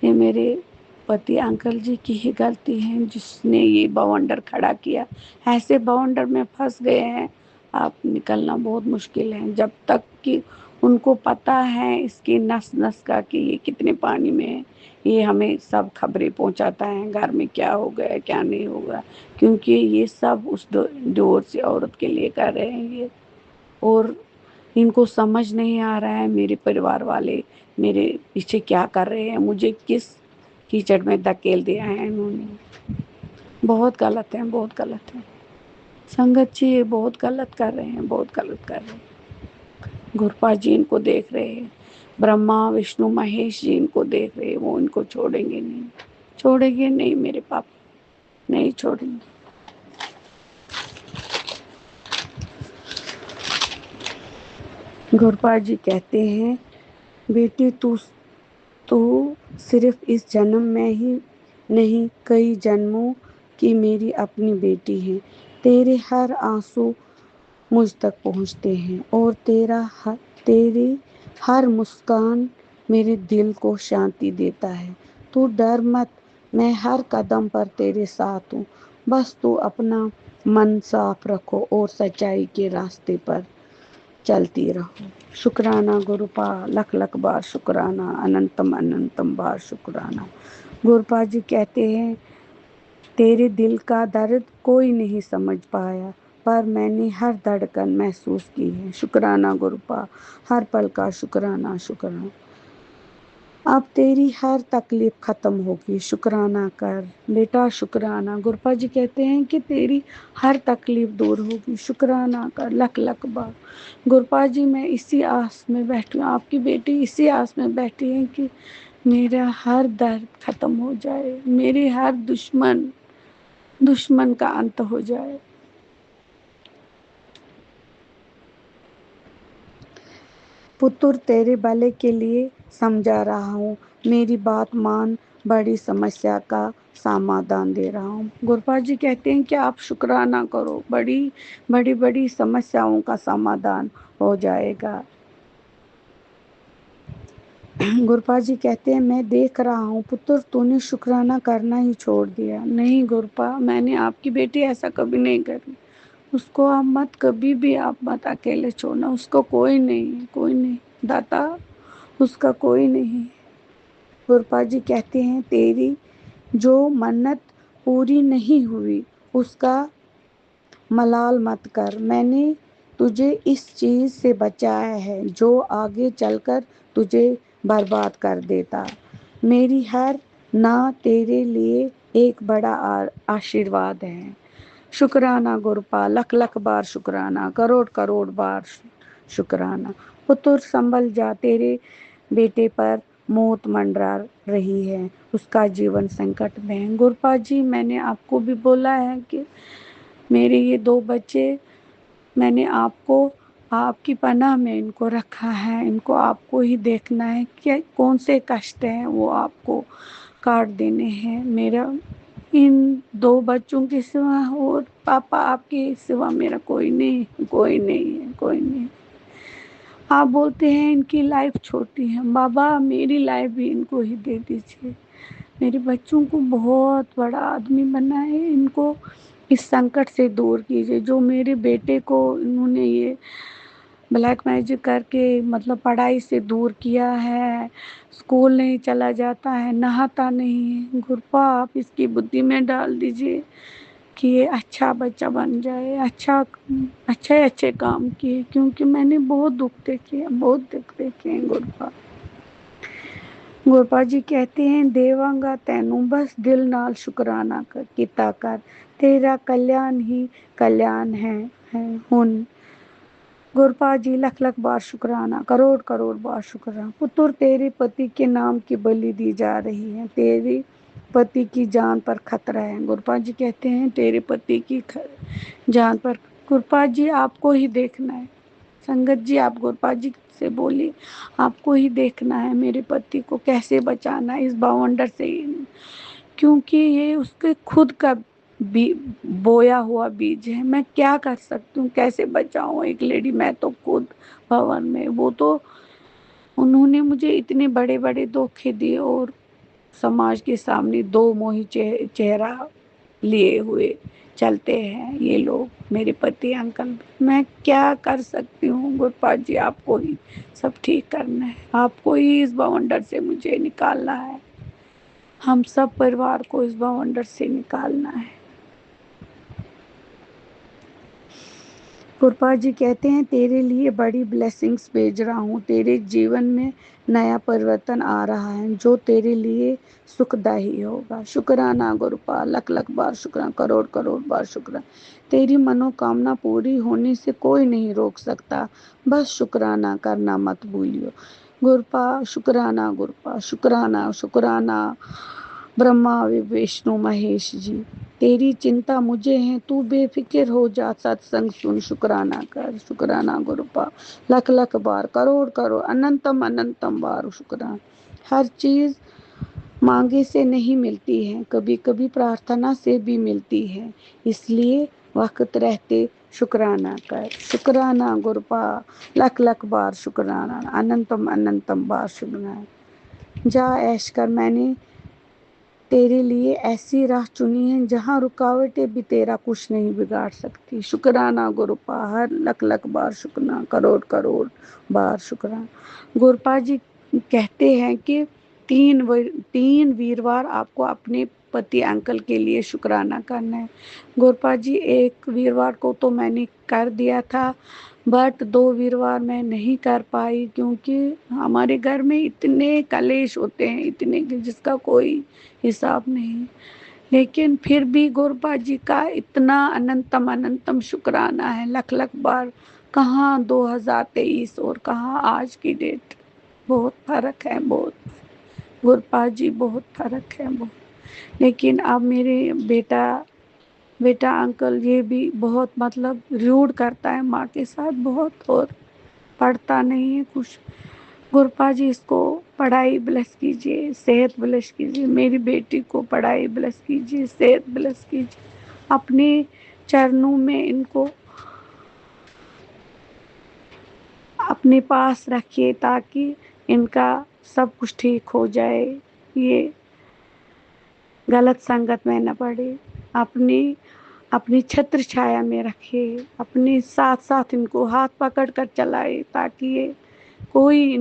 ये मेरे पति अंकल जी की ही गलती है जिसने ये बवंडर खड़ा किया। ऐसे बवंडर में फंस गए हैं, आप निकलना बहुत मुश्किल है। जब तक कि उनको पता है इसकी नस नस का कि ये कितने पानी में है, ये हमें सब खबरें पहुंचाता है घर में क्या हो गया क्या नहीं होगा, क्योंकि ये सब उस डिवोर्सी औरत के लिए कर रहे हैं ये। और इनको समझ नहीं आ रहा है मेरे परिवार वाले मेरे पीछे क्या कर रहे हैं, मुझे किस कीचड़ में धकेल दिया है इन्होंने। बहुत गलत है, बहुत गलत है। संगत जी ये बहुत गलत कर रहे हैं, बहुत गलत कर रहे हैं। गुरपा जी इनको देख रहे हैं, ब्रह्मा विष्णु महेश जी इनको देख रहे हैं, वो इनको छोड़ेंगे नहीं, छोड़ेंगे नहीं मेरे पापा, नहीं छोड़ेंगे। गुरपा जी कहते हैं बेटी तू सिर्फ इस जन्म में ही नहीं, कई जन्मों की मेरी अपनी बेटी है। तेरे हर आंसू मुझ तक पहुंचते हैं और तेरी हर मुस्कान मेरे दिल को शांति देता है। तू डर मत, मैं हर कदम पर तेरे साथ हूँ। बस तू अपना मन साफ रखो और सच्चाई के रास्ते पर चलती रहो। शुक्राना गुरुपा, लख लख बार शुक्राना, अनंतम अनंतम बार शुक्राना। गुरुपा जी कहते हैं तेरे दिल का दर्द कोई नहीं समझ पाया, पर मैंने हर धड़कन महसूस की है। शुक्राना गुरुपा, हर पल का शुक्राना शुक्राना। अब तेरी हर तकलीफ खत्म होगी, शुक्राना कर बेटा, शुक्राना। गुरुपा जी कहते हैं कि तेरी हर तकलीफ दूर होगी, शुक्राना कर लख लख बार। गुरुपा जी मैं इसी आस में बैठी हूँ, आपकी बेटी इसी आस में बैठी है कि मेरा हर दर्द खत्म हो जाए, मेरे हर दुश्मन का अंत हो जाए। पुत्र तेरे भले के लिए समझा रहा हूँ, मेरी बात मान, बड़ी समस्या का समाधान दे रहा हूँ। गुरुपा जी कहते हैं कि आप शुक्राना करो, बड़ी बड़ी बड़ी समस्याओं का समाधान हो जाएगा। गुरुपा जी कहते हैं मैं देख रहा हूँ पुत्र तूने शुक्राना करना ही छोड़ दिया। नहीं गुरुपा, मैंने आपकी बेटी ऐसा कभी नहीं करी। उसको आप मत, कभी भी आप मत अकेले छोड़ना, उसको कोई नहीं, कोई नहीं दाता, उसका कोई नहीं। गुरुपा जी कहते हैं तेरी जो मन्नत पूरी नहीं हुई उसका मलाल मत कर। मैंने तुझे इस चीज से बचाया है जो आगे चलकर तुझे बर्बाद कर देता। मेरी हर ना तेरे लिए एक बड़ा आशीर्वाद है। शुक्राना गुरुपा, लख लख बार शुक्राना, करोड़ करोड़ बार शुक्राना। पुत्र संभल जा, तेरे बेटे पर मौत मंडरा रही है, उसका जीवन संकट में है। गुरुपा जी मैंने आपको भी बोला है कि मेरे ये 2 बच्चे मैंने आपको आपकी पनाह में इनको रखा है, इनको आपको ही देखना है कि कौन से कष्ट हैं वो आपको काट देने हैं। मेरा इन 2 बच्चों के सिवा और पापा आपके सिवा मेरा कोई नहीं, कोई नहीं है, कोई नहीं। आप बोलते हैं इनकी लाइफ छोटी है, बाबा मेरी लाइफ भी इनको ही दे दीजिए। मेरे बच्चों को बहुत बड़ा आदमी बनाए, इनको इस संकट से दूर कीजिए। जो मेरे बेटे को इन्होंने ये ब्लैक मैजिक करके मतलब पढ़ाई से दूर किया है, स्कूल नहीं चला जाता है, नहाता नहीं है, गुरुपा आप इसकी बुद्धि में डाल दीजिए कि ये अच्छा बच्चा बन जाए, अच्छे अच्छे काम किए, क्योंकि मैंने बहुत दुख देखे हैं, बहुत दुख देखे हैं गुरुपा। ਗੁਰਪਾ जी कहते हैं देवांगा तैनू बस दिल नाल शुकराना कर किता कर, तेरा कल्याण ही कल्याण है हुन। गुरपा जी लख लख बार शुकराना, करोड़ करोड़ बार शुकराना। पुत्र तेरे पति के नाम की बलि दी जा रही है, तेरे पति की जान पर खतरा है। गुरपा जी कहते हैं तेरे पति की जान पर। गुरपा जी आपको ही देखना है, संगत जी आप गुरपा जी से बोलिए, आपको ही देखना है मेरे पति को कैसे बचाना है इस बावंडर से, क्योंकि ये उसके खुद का बोया हुआ बीज है। मैं क्या कर सकती हूँ, कैसे बचाऊं एक लेडी, मैं तो खुद भवन में, वो तो उन्होंने मुझे इतने बड़े बड़े धोखे दिए और समाज के सामने दो मोही चेहरा लिए हुए चलते हैं ये लोग, मेरे पति अंकल। मैं क्या कर सकती हूँ गुरपा जी, आपको ही सब ठीक करना है, आपको ही इस बवंडर से मुझे निकालना है, हम सब परिवार को इस बवंडर से निकालना है। गुरपा जी कहते हैं तेरे लिए बड़ी ब्लेसिंग्स भेज रहा हूँ, तेरे जीवन में नया परिवर्तन आ रहा है जो तेरे लिए सुखदायी होगा। शुक्राना गुरपा, लख लख बार शुक्राना, करोड़ करोड़ बार शुक्राना। तेरी मनोकामना पूरी होने से कोई नहीं रोक सकता, बस शुक्राना करना मत भूलियो। गुरपा शुक्राना, गुरपा शुक्राना, शुक्राना ब्रह्मा विष्णु महेश जी, तेरी चिंता मुझे है, तू बेफिक्र हो जा, सत्संग सुन, शुक्राना कर। शुक्राना गुरुपा, लख लख बार, करोड़ करोड़, अनंतम अनंतम बार शुक्राना। हर चीज मांगे से नहीं मिलती है, कभी कभी प्रार्थना से भी मिलती है, इसलिए वक्त रहते शुक्राना कर। शुक्राना गुरुपा, लख लख बार शुक्राना, अनंतम अनंतम बार शुक्राना। जा ऐश कर, मैंने तेरे लिए ऐसी राह चुनी है जहाँ रुकावटें भी तेरा कुछ नहीं बिगाड़ सकती। शुक्राना गुरुपा, हर लख लख बार शुक्राना, करोड़ करोड़ बार शुक्राना। गुरुपा जी कहते हैं कि तीन वीरवार आपको अपने पति अंकल के लिए शुक्राना करना है। गुरुपा जी एक वीरवार को तो मैंने कर दिया था, बट 2 वीरवार मैं नहीं कर पाई, क्योंकि हमारे घर में इतने कलेश होते हैं, इतने जिसका कोई हिसाब नहीं। लेकिन फिर भी गुरबा जी का इतना अनंतम अनंतम शुक्राना है, लख लख बार। कहाँ 2023 और कहाँ आज की डेट, बहुत फर्क है, बहुत गुरपा जी बहुत फर्क है बहुत। लेकिन अब मेरे बेटा अंकल ये भी बहुत मतलब रूड करता है माँ के साथ बहुत, और पढ़ता नहीं है कुछ। गुरपा जी इसको पढ़ाई ब्लेस कीजिए, सेहत ब्लेस कीजिए, मेरी बेटी को पढ़ाई ब्लेस कीजिए, सेहत ब्लेस कीजिए, अपने चरणों में इनको अपने पास रखिए ताकि इनका सब कुछ ठीक हो जाए, ये गलत संगत में न पड़े। अपनी अपनी छत्र छाया में रखिए, अपने साथ साथ इनको हाथ पकड़ कर चलाए ताकि ये कोई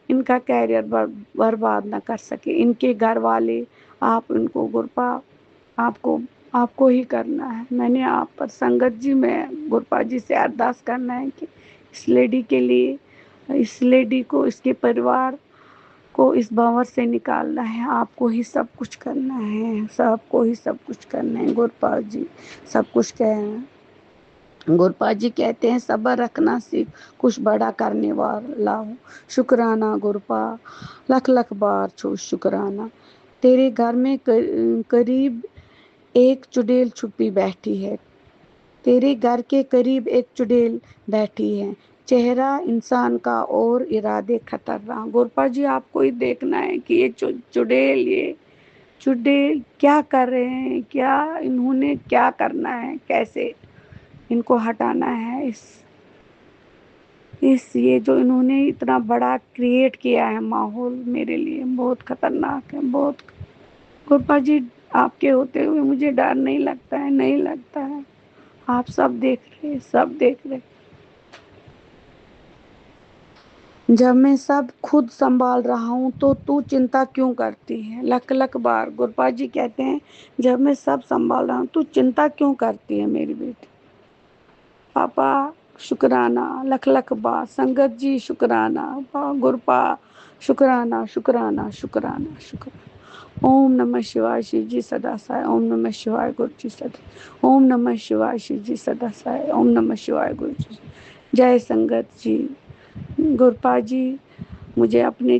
इनका कैरियर बर्बाद ना कर सके। इनके घर वाले, आप इनको गुरपा, आपको ही करना है। मैंने आप पर संगत जी में गुरपा जी से अरदास करना है कि इस लेडी के लिए, इस लेडी को, इसके परिवार को इस भंवर से निकालना है, आपको ही सब कुछ करना है, सबको ही सब कुछ करना है। गुरपा जी सब कुछ कहना। गुरपा जी कहते हैं सब्र रखना सीख, कुछ बड़ा करने वाला हूँ। शुक्राना गुरपा, लख लख बार शुक्राना। तेरे घर में करीब एक चुड़ैल छुपी बैठी है, तेरे घर के करीब एक चुड़ैल बैठी है, चेहरा इंसान का और इरादे खतरनाक। गुरपा जी आपको ही देखना है कि ये चुड़ैल क्या कर रहे हैं, क्या इन्होंने क्या करना है, कैसे इनको हटाना है। इस ये जो इन्होंने इतना बड़ा क्रिएट किया है माहौल, मेरे लिए बहुत खतरनाक है, बहुत। गोपा जी, आपके होते हुए मुझे डर नहीं लगता है, नहीं लगता है। आप सब देख रहे, सब देख रहे। जब मैं सब खुद संभाल रहा हूँ तो तू चिंता क्यों करती है? लख लख बार गोपा जी कहते हैं, जब मैं सब संभाल रहा हूँ तू चिंता क्यों करती है मेरी बेटी? पापा शुक्राना, लख लख बार संगत जी शुक्राना, गुरपा शुक्राना शुक्राना शुक्राना शुक्राना। ओम नमः शिवाय शिव जी सदा साय, ओम नमः शिवाय गुरु जी सदा, ओम नमः शिवाय शिव जी सदा साय, ओम नमः शिवाय गुरु जी। जय संगत जी। गुरपा जी, मुझे अपने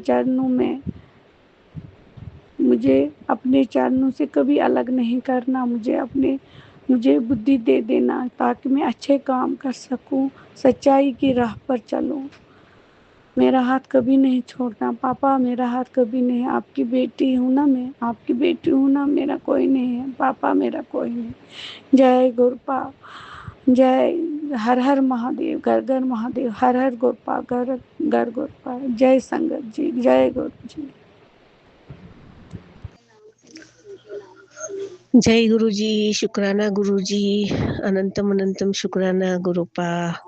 चरणों से कभी अलग नहीं करना। मुझे बुद्धि दे देना ताकि मैं अच्छे काम कर सकूं, सच्चाई की राह पर चलूं। मेरा हाथ कभी नहीं छोड़ना पापा, मेरा हाथ कभी नहीं। आपकी बेटी हूँ ना, मैं आपकी बेटी हूँ ना, मेरा कोई नहीं है पापा, मेरा कोई नहीं। जय गुरपा, जय हर हर महादेव, घर घर महादेव, हर हर गुरपा, घर घर गुरपा। जय संगत जी, जय गुरु जी। जय गुरु जी, शुक्राना गुरु जी, अनंतम अनंतम शुक्राना गुरुपा।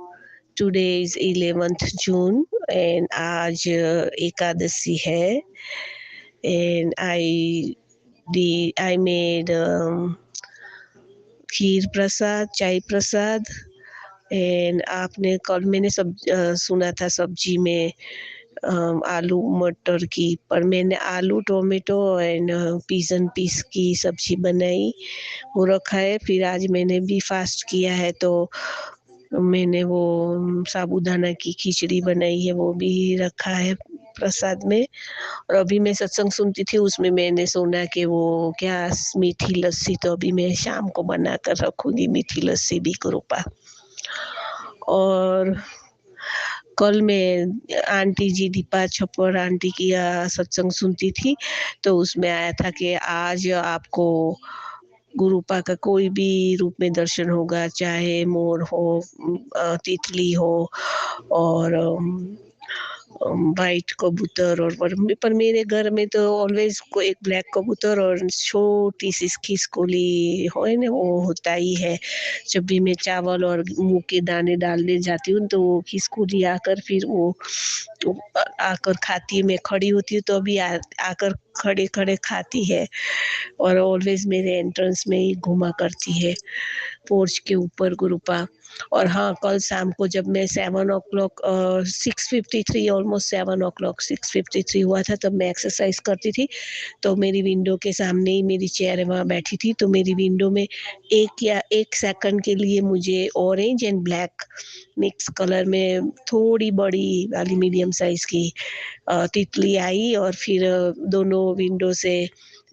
Today is 11th June and आज एकादशी है एंड आई मेड खीर प्रसाद, चाय प्रसाद एंड आपने कल मैंने सुना था सब्जी में आलू मटर की, पर मैंने आलू टोमेटो एंड पीसन पीस की सब्जी बनाई, वो रखा है। फिर आज मैंने भी फास्ट किया है तो मैंने वो साबूदाना की खिचड़ी बनाई है, वो भी रखा है प्रसाद में। और अभी मैं सत्संग सुनती थी, उसमें मैंने सुना कि वो क्या मीठी लस्सी, तो अभी मैं शाम को बना कर रखूंगी मीठी लस्सी भी कृपा। और कल मैं आंटी जी दीपा छप्पर आंटी की सत्संग सुनती थी, तो उसमें आया था कि आज आपको गुरुपा का कोई भी रूप में दर्शन होगा, चाहे मोर हो, तितली हो और वाइट कबूतर। और पर मेरे घर में तो ऑलवेज को एक ब्लैक कबूतर और छोटी सी खिसकोली हो ना, वो होता ही है। जब भी मैं चावल और मूंग के दाने डालने जाती हूँ तो वो खिसकोली आकर फिर वो आकर खाती है। मैं खड़ी होती हूँ तो अभी आकर खड़े खड़े खाती है और ऑलवेज मेरे एंट्रेंस में ही घुमा करती है पोर्च के ऊपर गुरुपा। और हाँ, कल शाम को जब मैं 7 o'clock 6:53 ऑलमोस्ट 7 o'clock 6:53 हुआ था, तब मैं एक्सरसाइज करती थी। तो मेरी विंडो के सामने ही मेरी चेयर है, वहाँ बैठी थी। तो मेरी विंडो में 1 सेकंड के लिए मुझे orange and black mix colour में थोड़ी बड़ी वाली मीडियम साइज की तितली आई और फिर दोनों विंडो से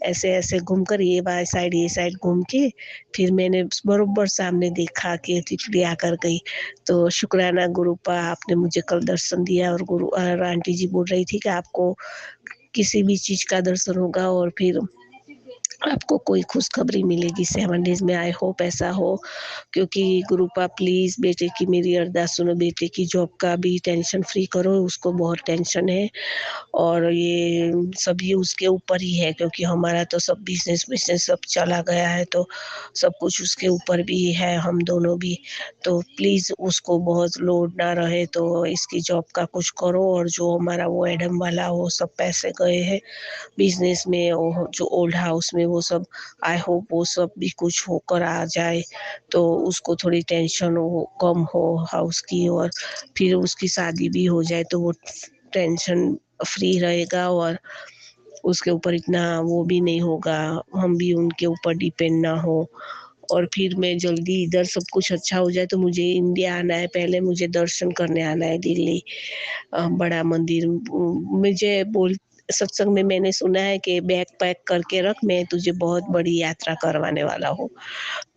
ऐसे ऐसे घूमकर ये साइड घूम के फिर मैंने बरोबर सामने देखा कि तितली आकर गई। तो शुक्राना गुरुपा, आपने मुझे कल दर्शन दिया। और आंटी जी बोल रही थी कि आपको किसी भी चीज का दर्शन होगा और फिर आपको कोई खुशखबरी मिलेगी 7 days में। आई होप ऐसा हो, क्योंकि गुरुपा प्लीज बेटे की मेरी अरदास सुनो, बेटे की जॉब का भी टेंशन फ्री करो, उसको बहुत टेंशन है और ये सभी उसके ऊपर ही है, क्योंकि हमारा तो सब बिजनेस सब चला गया है, तो सब कुछ उसके ऊपर भी है, हम दोनों भी। तो प्लीज उसको बहुत लोड ना रहे, तो इसकी जॉब का कुछ करो। और जो हमारा वो एडम वाला वो सब पैसे गए हैं बिजनेस में, वो जो ओल्ड हाउस में, वो सब आई होप वो सब भी कुछ होकर आ जाए, तो उसको थोड़ी टेंशन हो कम हो हाउस की, और फिर उसकी शादी भी हो जाए तो वो टेंशन फ्री रहेगा और उसके ऊपर इतना वो भी नहीं होगा, हम भी उनके ऊपर डिपेंड ना हो। और फिर मैं जल्दी इधर सब कुछ अच्छा हो जाए तो मुझे इंडिया आना है, पहले मुझे दर्शन करने आना है दिल्ली बड़ा मंदिर। मुझे सत्संग में मैंने सुना है कि बैग पैक करके रख, मैं तुझे बहुत बड़ी यात्रा करवाने वाला हूँ।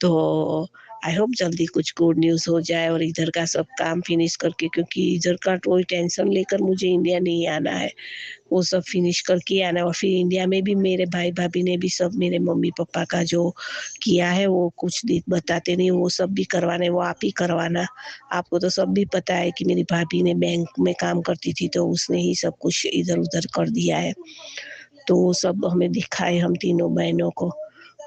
तो आई होप जल्दी कुछ गुड न्यूज़ हो जाए और इधर का सब काम फिनिश करके, क्योंकि इधर का कोई टेंशन लेकर मुझे इंडिया नहीं आना है, वो सब फिनिश करके आना है। और फिर इंडिया में भी मेरे भाई भाभी ने भी सब मेरे मम्मी पापा का जो किया है वो कुछ बताते नहीं, वो सब भी करवाना है, वो आप ही करवाना। आपको तो सब भी पता है कि मेरी भाभी ने बैंक में काम करती थी तो उसने ही सब कुछ इधर उधर कर दिया है। तो वो सब हमें दिखाए हम तीनों बहनों को,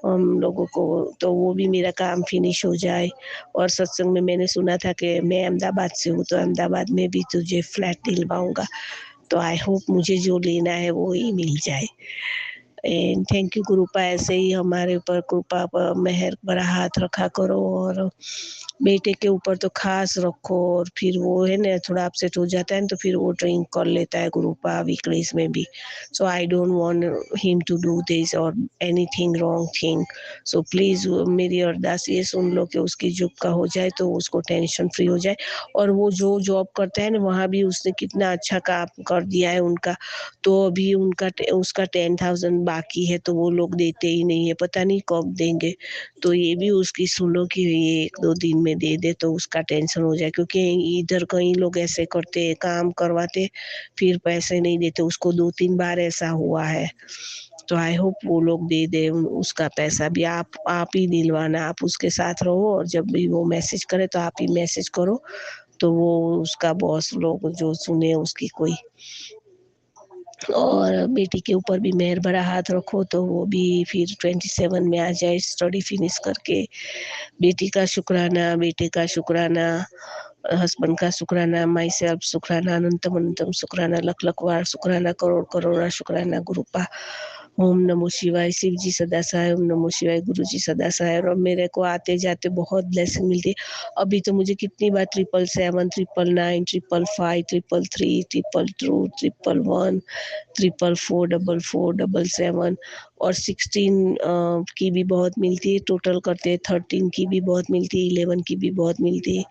हम लोगों को, तो वो भी मेरा काम फिनिश हो जाए। और सत्संग में मैंने सुना था कि मैं अहमदाबाद से हूँ, तो अहमदाबाद में भी तुझे फ्लैट दिलवाऊँगा। तो आई होप मुझे जो लेना है वो ही मिल जाए। एंड थैंक यू गुरुपा, ऐसे ही हमारे ऊपर कृपा मेहर बड़ा हाथ रखा करो, और बेटे के ऊपर तो खास रखो। और फिर वो है ना थोड़ा अपसेट हो जाता है ना, तो फिर वो ड्रिंक कर लेता है गुरुपा वीकडेज में भी। So I don't want him to do this और anything wrong thing. So please मेरी अरदास ये सुन लो कि उसकी जॉब का हो जाए तो उसको टेंशन फ्री हो जाए। और वो जो जॉब करता है ना वहाँ भी उसने कितना अच्छा काम कर दिया है उनका, तो अभी उसका 10,000 बाकी है, तो वो लोग देते ही नहीं है, पता नहीं कब देंगे। तो ये भी उसकी सुनो कि ये 1-2 दिन में दे दे तो उसका टेंशन हो जाए, क्योंकि इधर कई लोग ऐसे करते हैं, काम करवाते फिर पैसे नहीं देते। उसको 2-3 बार ऐसा हुआ है। तो आई होप वो लोग दे दे उसका पैसा भी। आप ही दिलवाना, आप उसके साथ रहो, और जब भी वो मैसेज करे तो आप ही मैसेज करो, तो वो उसका बॉस लोग जो सुने उसकी कोई। और बेटी के ऊपर भी मेहर भरा हाथ रखो, तो वो भी फिर 27 में आ जाए स्टडी फिनिश करके। बेटी का शुक्राना, बेटे का शुक्राना, हस्बैंड का शुक्राना, माई सेल्फ शुक्राना, अनंतम अनंतम शुक्राना, लख लख बार शुक्राना, करोड़ करोड़ शुक्राना गुरुपा। ओम नमो शिवाय, शिव जी सदा सहाय, ओम नमो शिवाय, गुरु जी सदा सहाय। और मेरे को आते जाते बहुत ब्लेसिंग मिलती है। अभी तो मुझे कितनी बार 777, 999, 555, 333, 222, 111, 444, 444, 777 और 16 की भी बहुत मिलती है। टोटल करते हैं 13 की भी बहुत मिलती है, 11 की भी बहुत मिलती है।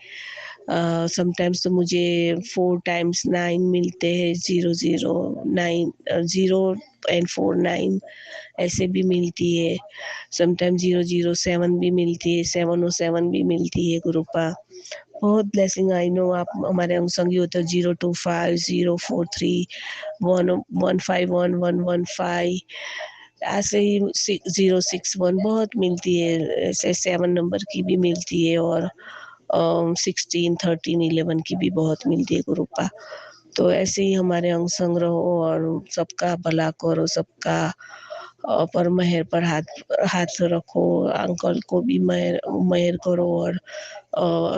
समटाइम्स तो मुझे 4 टाइम्स 9 मिलते हैं, 009 0.49 ऐसे भी मिलती है। समटाइम 007 भी मिलती है, 707 भी मिलती है गुरुपा। बहुत ब्लेसिंग आई नो आप हमारे अंग हो तो 025, 043, 151, 115 ऐसे ही 061 बहुत मिलती है। ऐसे 7 नंबर की भी मिलती है, और 16, 13, 11 की भी बहुत मिलती है गुरुपा। तो ऐसे ही हमारे अंग संग रहो, और सबका भला करो, सबका पर मेहर पर हाथ रखो। अंकल को भी मेहर करो, और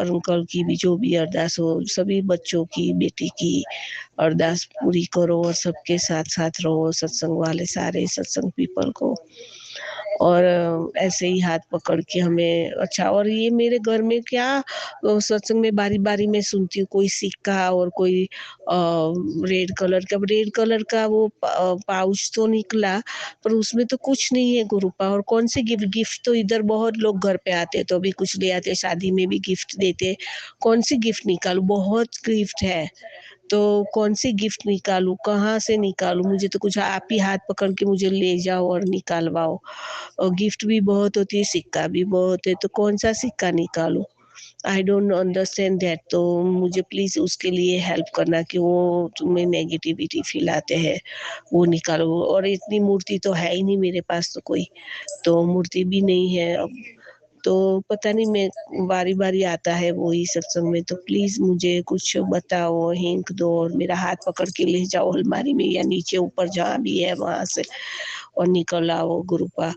अंकल की भी जो भी अरदास हो, सभी बच्चों की, बेटी की अरदास पूरी करो, और सबके साथ साथ रहो, सत्संग वाले सारे सत्संग पीपल को। और ऐसे ही हाथ पकड़ के हमें अच्छा। और ये मेरे घर में क्या सत्संग में बारी-बारी मैं सुनती हूँ, कोई सिक्का और कोई रेड कलर का, रेड कलर का वो पाउच तो निकला, पर उसमें तो कुछ नहीं है गुरुपा। और कौन से गिफ्ट तो इधर बहुत लोग घर पे आते हैं तो भी कुछ ले आते हैं, शादी में भी गिफ्ट देते हैं। कौन सी गिफ्ट निकालूं, बहुत गिफ्ट है, तो कौन सी गिफ्ट निकालूं, कहाँ से निकालूं? मुझे तो कुछ आप ही हाथ पकड़ के मुझे ले जाओ और निकालवाओ। और गिफ्ट भी बहुत होती है, सिक्का भी बहुत है, तो कौन सा सिक्का निकालूं? I don't understand that. तो मुझे प्लीज उसके लिए हेल्प करना कि वो तुम्हें नेगेटिविटी फैलाते हैं, वो निकालो। और इतनी मूर्ति तो है ही नहीं मेरे पास, तो कोई तो मूर्ति भी नहीं है अब। तो पता नहीं, मैं बारी-बारी आता है वो ही सत्संग में, तो प्लीज़ मुझे कुछ बताओ, हिंट दो, और मेरा हाथ पकड़ के ले जाओ अलमारी में या नीचे ऊपर जहाँ भी है वहाँ से, और निकल आओ गुरुपा।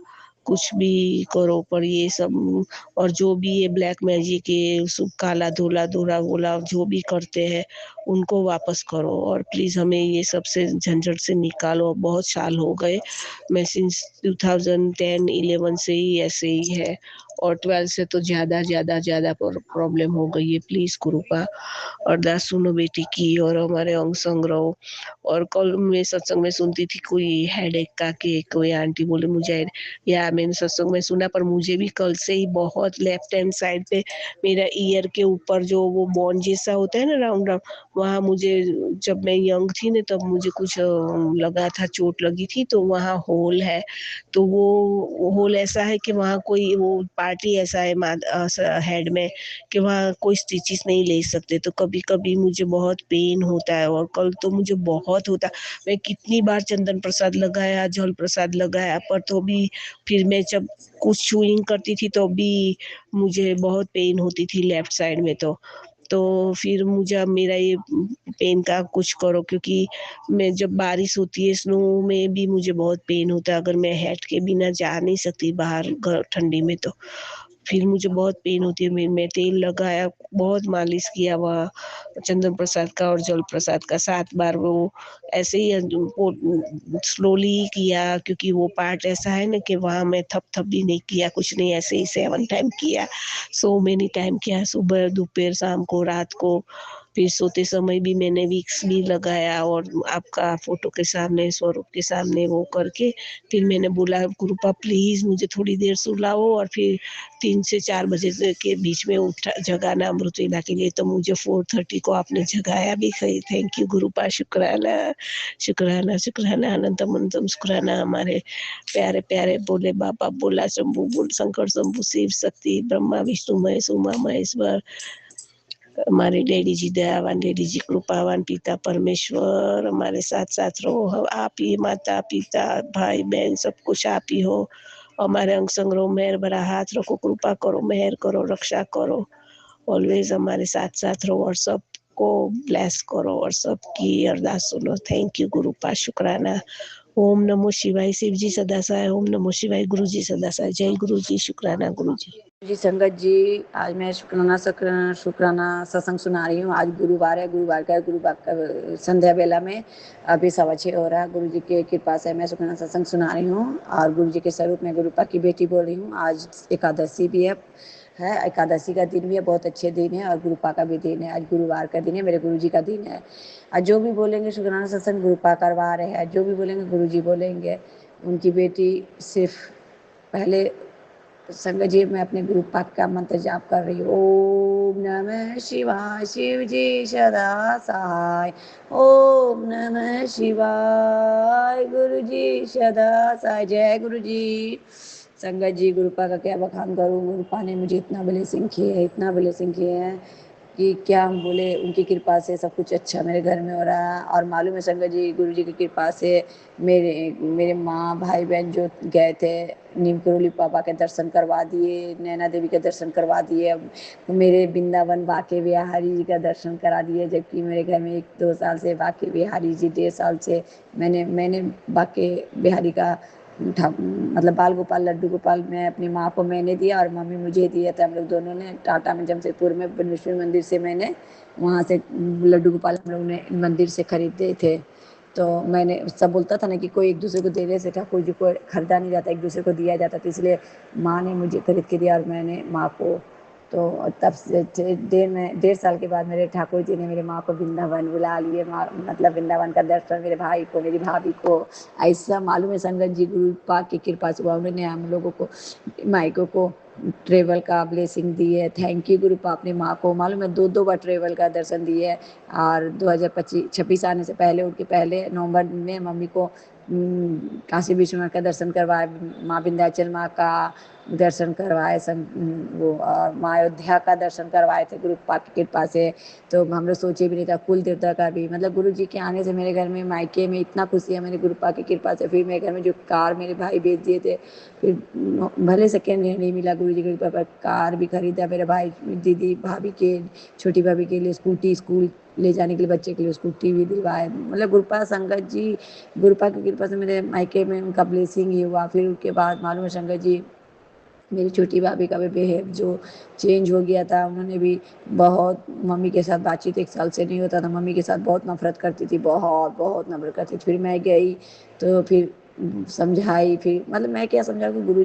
कुछ भी करो, पर ये सब और जो भी ये ब्लैक मैजिक, ये सब काला धोला धोला वोला जो भी करते हैं, उनको वापस करो, और प्लीज़ हमें ये सब से झंझट से निकालो। बहुत साल हो गए, मैं सिंस 2010-11 से ही ऐसे ही है, और 12 से तो ज़्यादा प्रॉब्लम हो गई है। प्लीज़ कृपा अरदास सुनो बेटी की, और हमारे अंग संग रहो। और कल मैं सत्संग में सुनती थी कोई हेडेक का, कि कोई आंटी बोले मुझे, या मैंने सत्संग में सुना, पर मुझे भी कल से ही बहुत लेफ्ट हैंड साइड पे मेरा ईयर के ऊपर जो वो बोन जैसा होता है ना राउंड राउंड, वहाँ मुझे, जब मैं यंग थी ना तब मुझे कुछ लगा था, चोट लगी थी, तो वहाँ होल है। तो वो होल ऐसा है कि वहाँ कोई वो पार्टी ऐसा है हेड में, कि वहाँ कोई स्टिचेस नहीं ले सकते। तो कभी कभी मुझे बहुत पेन होता है, और कल तो मुझे बहुत होता। मैं कितनी बार चंदन प्रसाद लगाया, जल प्रसाद लगाया, पर तो भी फिर मैं जब कुछ चूइंग करती थी तो भी मुझे बहुत पेन होती थी लेफ्ट साइड में। तो तो फिर मुझे मेरा ये पेन का कुछ करो, क्योंकि मैं जब बारिश होती है स्नो में भी मुझे बहुत पेन होता है, अगर मैं हैट के बिना जा नहीं सकती बाहर ठंडी में, तो फिर मुझे बहुत पेन होती है। मैं तेल लगाया, बहुत मालिश किया वहाँ चंदन प्रसाद का और जल प्रसाद का 7 बार, वो ऐसे ही स्लोली किया, क्योंकि वो पार्ट ऐसा है ना कि वहाँ मैं थप भी नहीं किया, कुछ नहीं, ऐसे ही 7 टाइम किया। सो मेनी टाइम किया, सुबह दोपहर शाम को रात को। फिर सोते समय भी मैंने विक्स भी लगाया और आपका फोटो के सामने, स्वरूप के सामने वो करके फिर मैंने बोला गुरुपा प्लीज मुझे थोड़ी देर सुलाओ, और फिर 3 से 4 बजे के बीच में उठा जगाना अमृतवेला के लिए, तो मुझे 4:30 को आपने जगाया भी। थैंक यू गुरुपा, शुक्राना शुक्राना शुक्राना, अनंतम अनंतम शुक्राना। हमारे प्यारे प्यारे बोले बाबा, बोला शंभु, बोल शंकर शंभु, शिव शक्ति, ब्रह्मा विष्णु महेश, उमा महेश्वर, हमारे डैडी जी दयावान, डैडी जी कृपावान, पिता परमेश्वर हमारे साथ साथ रहो। आप ही माता पिता भाई बहन सब कुछ आप ही हो। हमारे अंग संग रहो, मेहर भरा हाथ रखो, कृपा करो, मेहर करो, रक्षा करो, ऑलवेज हमारे साथ साथ रहो और सबको ब्लेस करो और सबकी अरदास सुनो। थैंक यू गुरुपा, शुक्राना। ओम नमो शिवाय। शिव जी सदा सहाय। ओम नमो शिवाय। गुरु जी सदा सहाय। जय गुरु जी। शुक्राना गुरु जी। संगत जी, आज मैं शुक्राना सत्संग सुना रही हूँ। आज गुरुवार है, गुरुवार का संध्या बेला में अभी 6:15 हो रहा है। गुरु जी की कृपा से मैं शुक्राना सत्संग सुना रही हूँ और गुरु जी के स्वरूप में गुरुपा की बेटी बोल रही हूँ। आज एकादशी भी है, एकादशी का दिन भी है, बहुत अच्छे दिन है और गुरुपा का भी दिन है। आज गुरुवार का दिन है, मेरे गुरु जी का दिन है। आज जो भी बोलेंगे शुक्राना सत्संग गुरुपा करवा रहे हैं, जो भी बोलेंगे गुरु जी बोलेंगे। उनकी बेटी सिर्फ पहले संगत जी, मैं अपने गुरु पाक का मंत्र जाप कर रही हूँ। ओम नमः शिवाय, शिव जी सदा सहाय। ओम नमः शिवाय, गुरु जी सदा सहाय। जय गुरु जी। संगत जी, गुरुपा का क्या बखान करूँ। गुरुपा ने मुझे इतना ब्लेसिंग किए है, इतना ब्लेसिंग किए हैं कि क्या हम बोले। उनकी कृपा से सब कुछ अच्छा मेरे घर में हो रहा है। और मालूम है संगत जी, गुरु जी की कृपा से मेरे माँ भाई बहन जो गए थे नीम करोली बाबा के दर्शन करवा दिए, नैना देवी के दर्शन करवा दिए, अब मेरे वृंदावन बाके बिहारी जी का दर्शन करा दिए। जबकि मेरे घर में 1-2 साल से बाके बिहारी जी, 1.5 साल से मैंने बाके बिहारी का मतलब बाल गोपाल लड्डू गोपाल मैं अपनी माँ को मैंने दिया और मम्मी मुझे दिया था। हम लोग दोनों ने टाटा में जमशेदपुर में विष्णु मंदिर से मैंने वहाँ से लड्डू गोपाल हम लोग ने मंदिर से खरीदे थे। तो मैंने सब बोलता था ना कि कोई एक दूसरे को देने से ठाकुर जी को खरीदा नहीं जाता, एक दूसरे को दिया जाता। तो इसलिए माँ ने मुझे खरीद के दिया और मैंने माँ को। तो तब से 1.5 साल के बाद मेरे ठाकुर जी ने मेरे माँ को वृंदावन बुला लिए। मतलब वृंदावन का दर्शन मेरे भाई को, मेरी भाभी को। ऐसा मालूम है संगत जी, गुरु पाक की कृपा से उन्होंने हम लोगों को, माइको को ट्रेवल का ब्लेसिंग दी है। थैंक यू गुरु पाक ने माँ को मालूम है 2 बार ट्रेवल का दर्शन दिए है। और 2026 आने से पहले, उनके पहले नवंबर में मम्मी को काशी विश्वनाथ का दर्शन करवाए, माँ विंध्याचल माँ का दर्शन करवाए, वो माँ अयोध्या का दर्शन करवाए थे गुरु पाक की कृपा से। तो हम लोग सोचे भी नहीं था, कुल देवता का भी। मतलब गुरु जी के आने से मेरे घर में मायके में इतना खुशी है मेरे गुरु पाक की कृपा से। फिर मेरे घर में जो कार मेरे भाई भेज दिए थे, फिर भले सेकेंड हैंड नहीं मिला, गुरु जी की कृपा पर कार भी खरीदा मेरे भाई दीदी भाभी के, छोटी भाभी के लिए स्कूटी, स्कूल ले जाने के लिए बच्चे के लिए स्कूटी भी दिलवाए। मतलब गुरुपा संगत जी, गुरुपा की कृपा से मेरे मायके में उनका ब्लेसिंग ही हुआ। फिर उसके बाद मालूम है संगत जी, मेरी छोटी भाभी का भी बिहेव जो चेंज हो गया था। उन्होंने भी बहुत मम्मी के साथ बातचीत 1 साल से नहीं होता था, मम्मी के साथ बहुत नफरत करती थी, बहुत बहुत नफरत करती थी। फिर मैं गई तो फिर समझाई, फिर मतलब मैं क्या समझा कि गुरु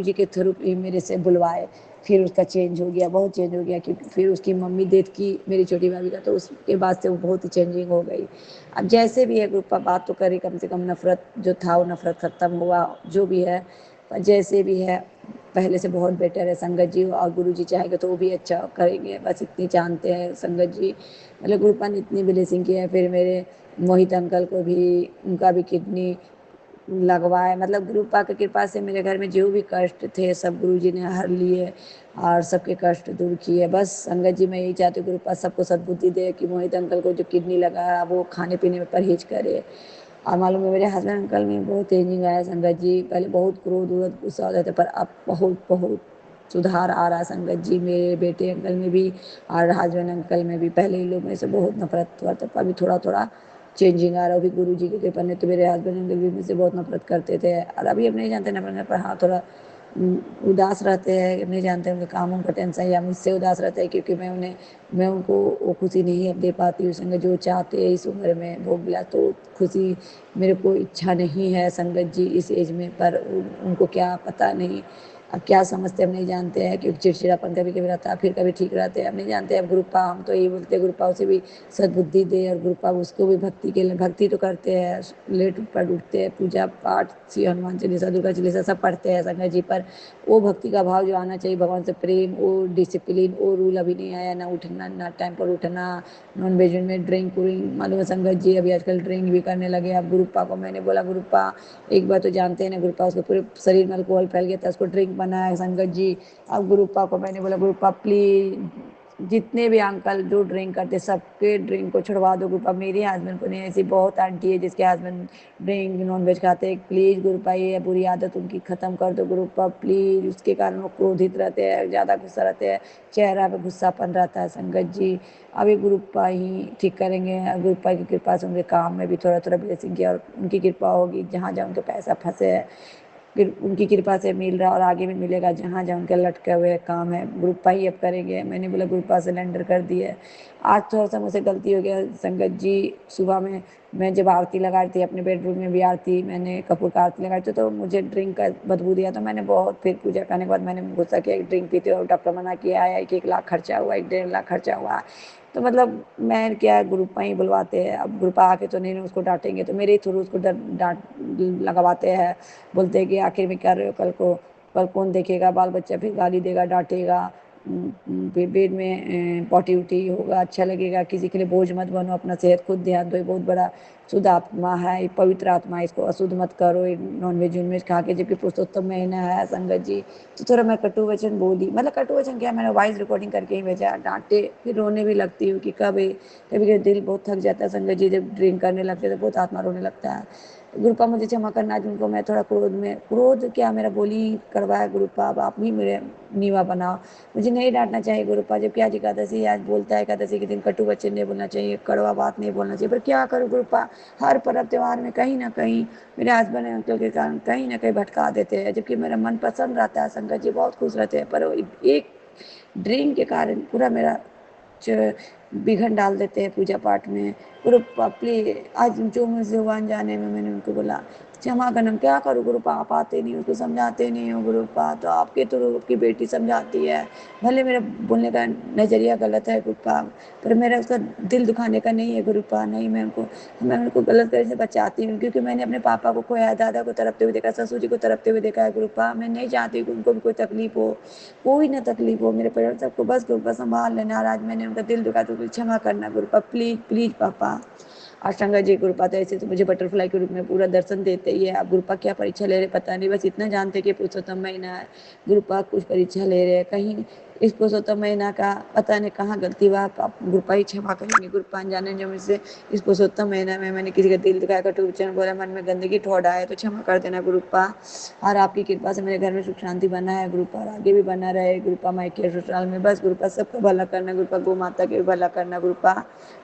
जी के थ्रू ही मेरे से बुलवाए। फिर उसका चेंज हो गया, बहुत चेंज हो गया। क्योंकि फिर उसकी मम्मी डेथ की मेरी छोटी भाभी का, तो उसके बाद से वो बहुत ही चेंजिंग हो गई। अब जैसे भी है ग्रुप बात तो करी, कम से कम नफरत जो था वो नफरत खत्म हुआ, जो भी है जैसे भी है पहले से बहुत बेटर है संगत जी। और गुरु जी चाहेंगे तो वो भी अच्छा करेंगे, बस इतनी जानते हैं संगत जी। मतलब गुरुपा ने इतनी ब्लेसिंग की है। फिर मेरे मोहित अंकल को भी, उनका भी किडनी लगवाए। मतलब गुरुपा की कृपा से मेरे घर में जो भी कष्ट थे सब गुरु जी ने हर लिए और सबके कष्ट दूर किए। बस संगत जी मैं यही चाहती हूँ गुरुपा सबको सद्बुद्धि दे कि मोहित अंकल को जो किडनी लगा वो खाने पीने में परहेज करे। और मालूम है मेरे हस्बैंड अंकल में बहुत चेंजिंग आया संगत जी। पहले बहुत क्रोध गुस्सा हो जाता, पर अब बहुत बहुत सुधार आ रहा संगत जी। मेरे बेटे अंकल में भी और हस्बैंड अंकल में भी। पहले इन लोग में से बहुत नफरत हुआ था, अभी थोड़ा थोड़ा चेंजिंग आ रहा है। अभी गुरु जी की कृपा ने तो मेरे हस्बैंड अंकल भी मुझसे बहुत नफरत करते थे, और अभी अब नहीं जानते नफरत, पर हाँ थोड़ा उदास रहते हैं, नहीं जानते उनके कामों का टेंशन, या मुझसे उदास रहते हैं क्योंकि मैं उनको वो खुशी नहीं अब दे पाती हूँ संगत। जो चाहते हैं इस उम्र में भोग विलास, तो खुशी मेरे को इच्छा नहीं है संगत जी इस एज में। पर उनको क्या पता नहीं अब क्या समझते, हम नहीं जानते हैं, क्योंकि चिड़चिड़ापन कभी कभी रहता है, फिर कभी ठीक रहते हैं, हम नहीं जानते। अब गुरुपा हम तो यही बोलते हैं गुरुपा उसे भी सद्बुद्धि दे, और गुरुपा उसको भी भक्ति के लिए, भक्ति तो करते हैं, लेट पर उठते हैं, पूजा पाठ श्री हनुमान चालीसा दुर्गा चालीसा सब पढ़ते हैं संगत जी। पर वो भक्ति का भाव जो आना चाहिए, भगवान से प्रेम, वो डिसिप्लिन, वो रूल अभी नहीं आया। ना उठना, ना टाइम पर उठना, नॉन वेज में ड्रिंक व्रिंक, मालूम है संगत जी अभी आजकल ड्रिंक भी करने लगे। अब गुरुपा को मैंने बोला गुरुपा एक बार तो जानते हैं ना गुरुपा, उसके पूरे शरीर में अल्कोहल फैल गया था, उसको ड्रिंक बनाया संगत जी। अब गुरुपा को मैंने बोला गुरुपा प्लीज जितने भी अंकल जो ड्रिंक करते सबके ड्रिंक को छुड़वा दो गुरुपा। मेरे हस्बैंड को नहीं, ऐसी बहुत आंटी है जिसके हस्बैंड ड्रिंक नॉन वेज खाते हैं, प्लीज़ गुरुपा ये बुरी आदत उनकी ख़त्म कर दो गुरुपा प्लीज़। उसके कारण वो क्रोधित रहते हैं, ज़्यादा गुस्सा रहते हैं, चेहरा पे गुस्सापन रहता है संगत जी। अभी गुरुपा ही ठीक करेंगे, गुरुपा की कृपा से उनके काम में भी थोड़ा थोड़ा ब्लेसिंग किया, और उनकी कृपा होगी जहाँ जहाँ उनके पैसा फंसे है फिर उनकी कृपा से मिल रहा, और आगे भी मिलेगा जहाँ जहाँ उनके लटके हुए काम है ग्रुपा ही अब करेंगे। मैंने बोला ग्रुपा सिलेंडर कर दिया। आज थोड़ा सा मुझसे गलती हो गया संगत जी। सुबह में मैं जब आरती लगा रही थी, अपने बेडरूम में भी आरती, मैंने कपूर का आरती लगाई थी, तो मुझे ड्रिंक का बदबू दिया, तो मैंने बहुत, फिर पूजा करने के बाद मैंने गुस्सा किया कि ड्रिंक पीते हो, डॉक्टर मना किया है, 1-1 लाख खर्चा हुआ, 1-1.5 लाख खर्चा हुआ। तो मतलब मैं क्या ग्रुपा ही बुलवाते हैं, अब ग्रुपा आके तो नहीं उसको डांटेंगे, तो मेरे ही थ्रू उसको डांट लगवाते हैं। बोलते हैं कि आखिर में कर रहे हो, कल कौन देखेगा, बाल बच्चा फिर गाली देगा, डांटेगा, फिर बेड में पॉटी उटी होगा, अच्छा लगेगा। किसी के लिए बोझ मत बनो, अपना सेहत खुद ध्यान दो। ये बहुत बड़ा शुद्ध आत्मा है, ये पवित्र आत्मा है, इसको अशुद्ध मत करो नॉन वेज वेज खा के, जबकि पुरुषोत्तम महीना है संगत जी। तो थोड़ा मैं कटु वचन बोली, मतलब कटु वचन क्या, मैंने वॉइस रिकॉर्डिंग करके ही भेजा, डांटे फिर रोने भी लगती हूँ कि कभी कभी दिल बहुत थक जाता है संगत जी, जब ड्रिंक करने लगते हैं तो बहुत आत्मा रोने लगता है। गुरुपा मुझे क्षमा करना, जिनको मैं थोड़ा क्रोध क्या मेरा बोली कड़वा है गुरुपा, अब आप भी मेरे नीवा बनाओ। मुझे नहीं डांटना चाहिए गुरुपा, जबकि आज एकादशी, आज बोलता है एकादशी के दिन कटु वचन नहीं बोलना चाहिए, कड़वा बात नहीं बोलना चाहिए, पर क्या करूँ गुरुपा, हर पर्व त्योहार में कहीं ना कहीं मेरे हस्बैंड अंकल के कारण कहीं ना कहीं भटका देते हैं, जबकि मेरा मन पसंद रहता है संगत जी, बहुत खुश रहते हैं, पर एक ड्रिंक के कारण पूरा मेरा विघन डाल देते हैं पूजा पाठ में। गुरुपा प्लीज, आज जो मुझसे हुआ अनजाने में, मैंने उनको बोला क्षमा करना, क्या करूँ गुरुपा, आप आते नहीं, उसको समझाते नहीं हो गुरुपा, तो आपके थ्रू की बेटी समझाती है। भले मेरे बोलने का नज़रिया गलत है गुरुपा, पर मेरा उसका दिल दुखाने का नहीं है गुरुपा, नहीं, मैं उनको गलत तरह से बचाती हूँ, क्योंकि मैंने अपने पापा को खोया, दादा को तड़पते हुए देखा, ससुर जी को तड़पते हुए देखा है गुरुपा। मैं नहीं चाहती कि उनको भी कोई तकलीफ हो, कोई ना तकलीफ हो, मेरे परिवार सबको, बस गुरुपा संभाल लेना। और आज मैंने उनका दिल दुखा तो क्षमा करना गुरुपा, प्लीज प्लीज पापा। और संगत जी गुरुपा तो ऐसे तो मुझे बटरफ्लाई के रूप में पूरा दर्शन देते ही है। अब गुरुपा क्या परीक्षा ले रहे पता नहीं, बस इतना जानते कि पुरुषोत्तम महीना है, गुरुपा कुछ परीक्षा ले रहे हैं, कहीं इस पुरुषोत्तम महीना का पता नहीं कहाँ गलती हुआ, आप गुरुपा ही क्षमा करेंगे गुरुपा, अनजाने जो मुझसे इस पुरुषोत्तम महीना में मैंने किसी का दिल दिखाया, कटु वचन बोला, मन में गंदगी ठोड़ा है, तो क्षमा कर देना गुरुपा। और आपकी कृपा से मेरे घर में सुख शांति बना है गुरुपा, और आगे भी बना रहे गुरुपा, मायके ससुराल में, बस गुरुपा सबका भला करना गुरुपा, गौ माता के भी भला करना गुरुपा।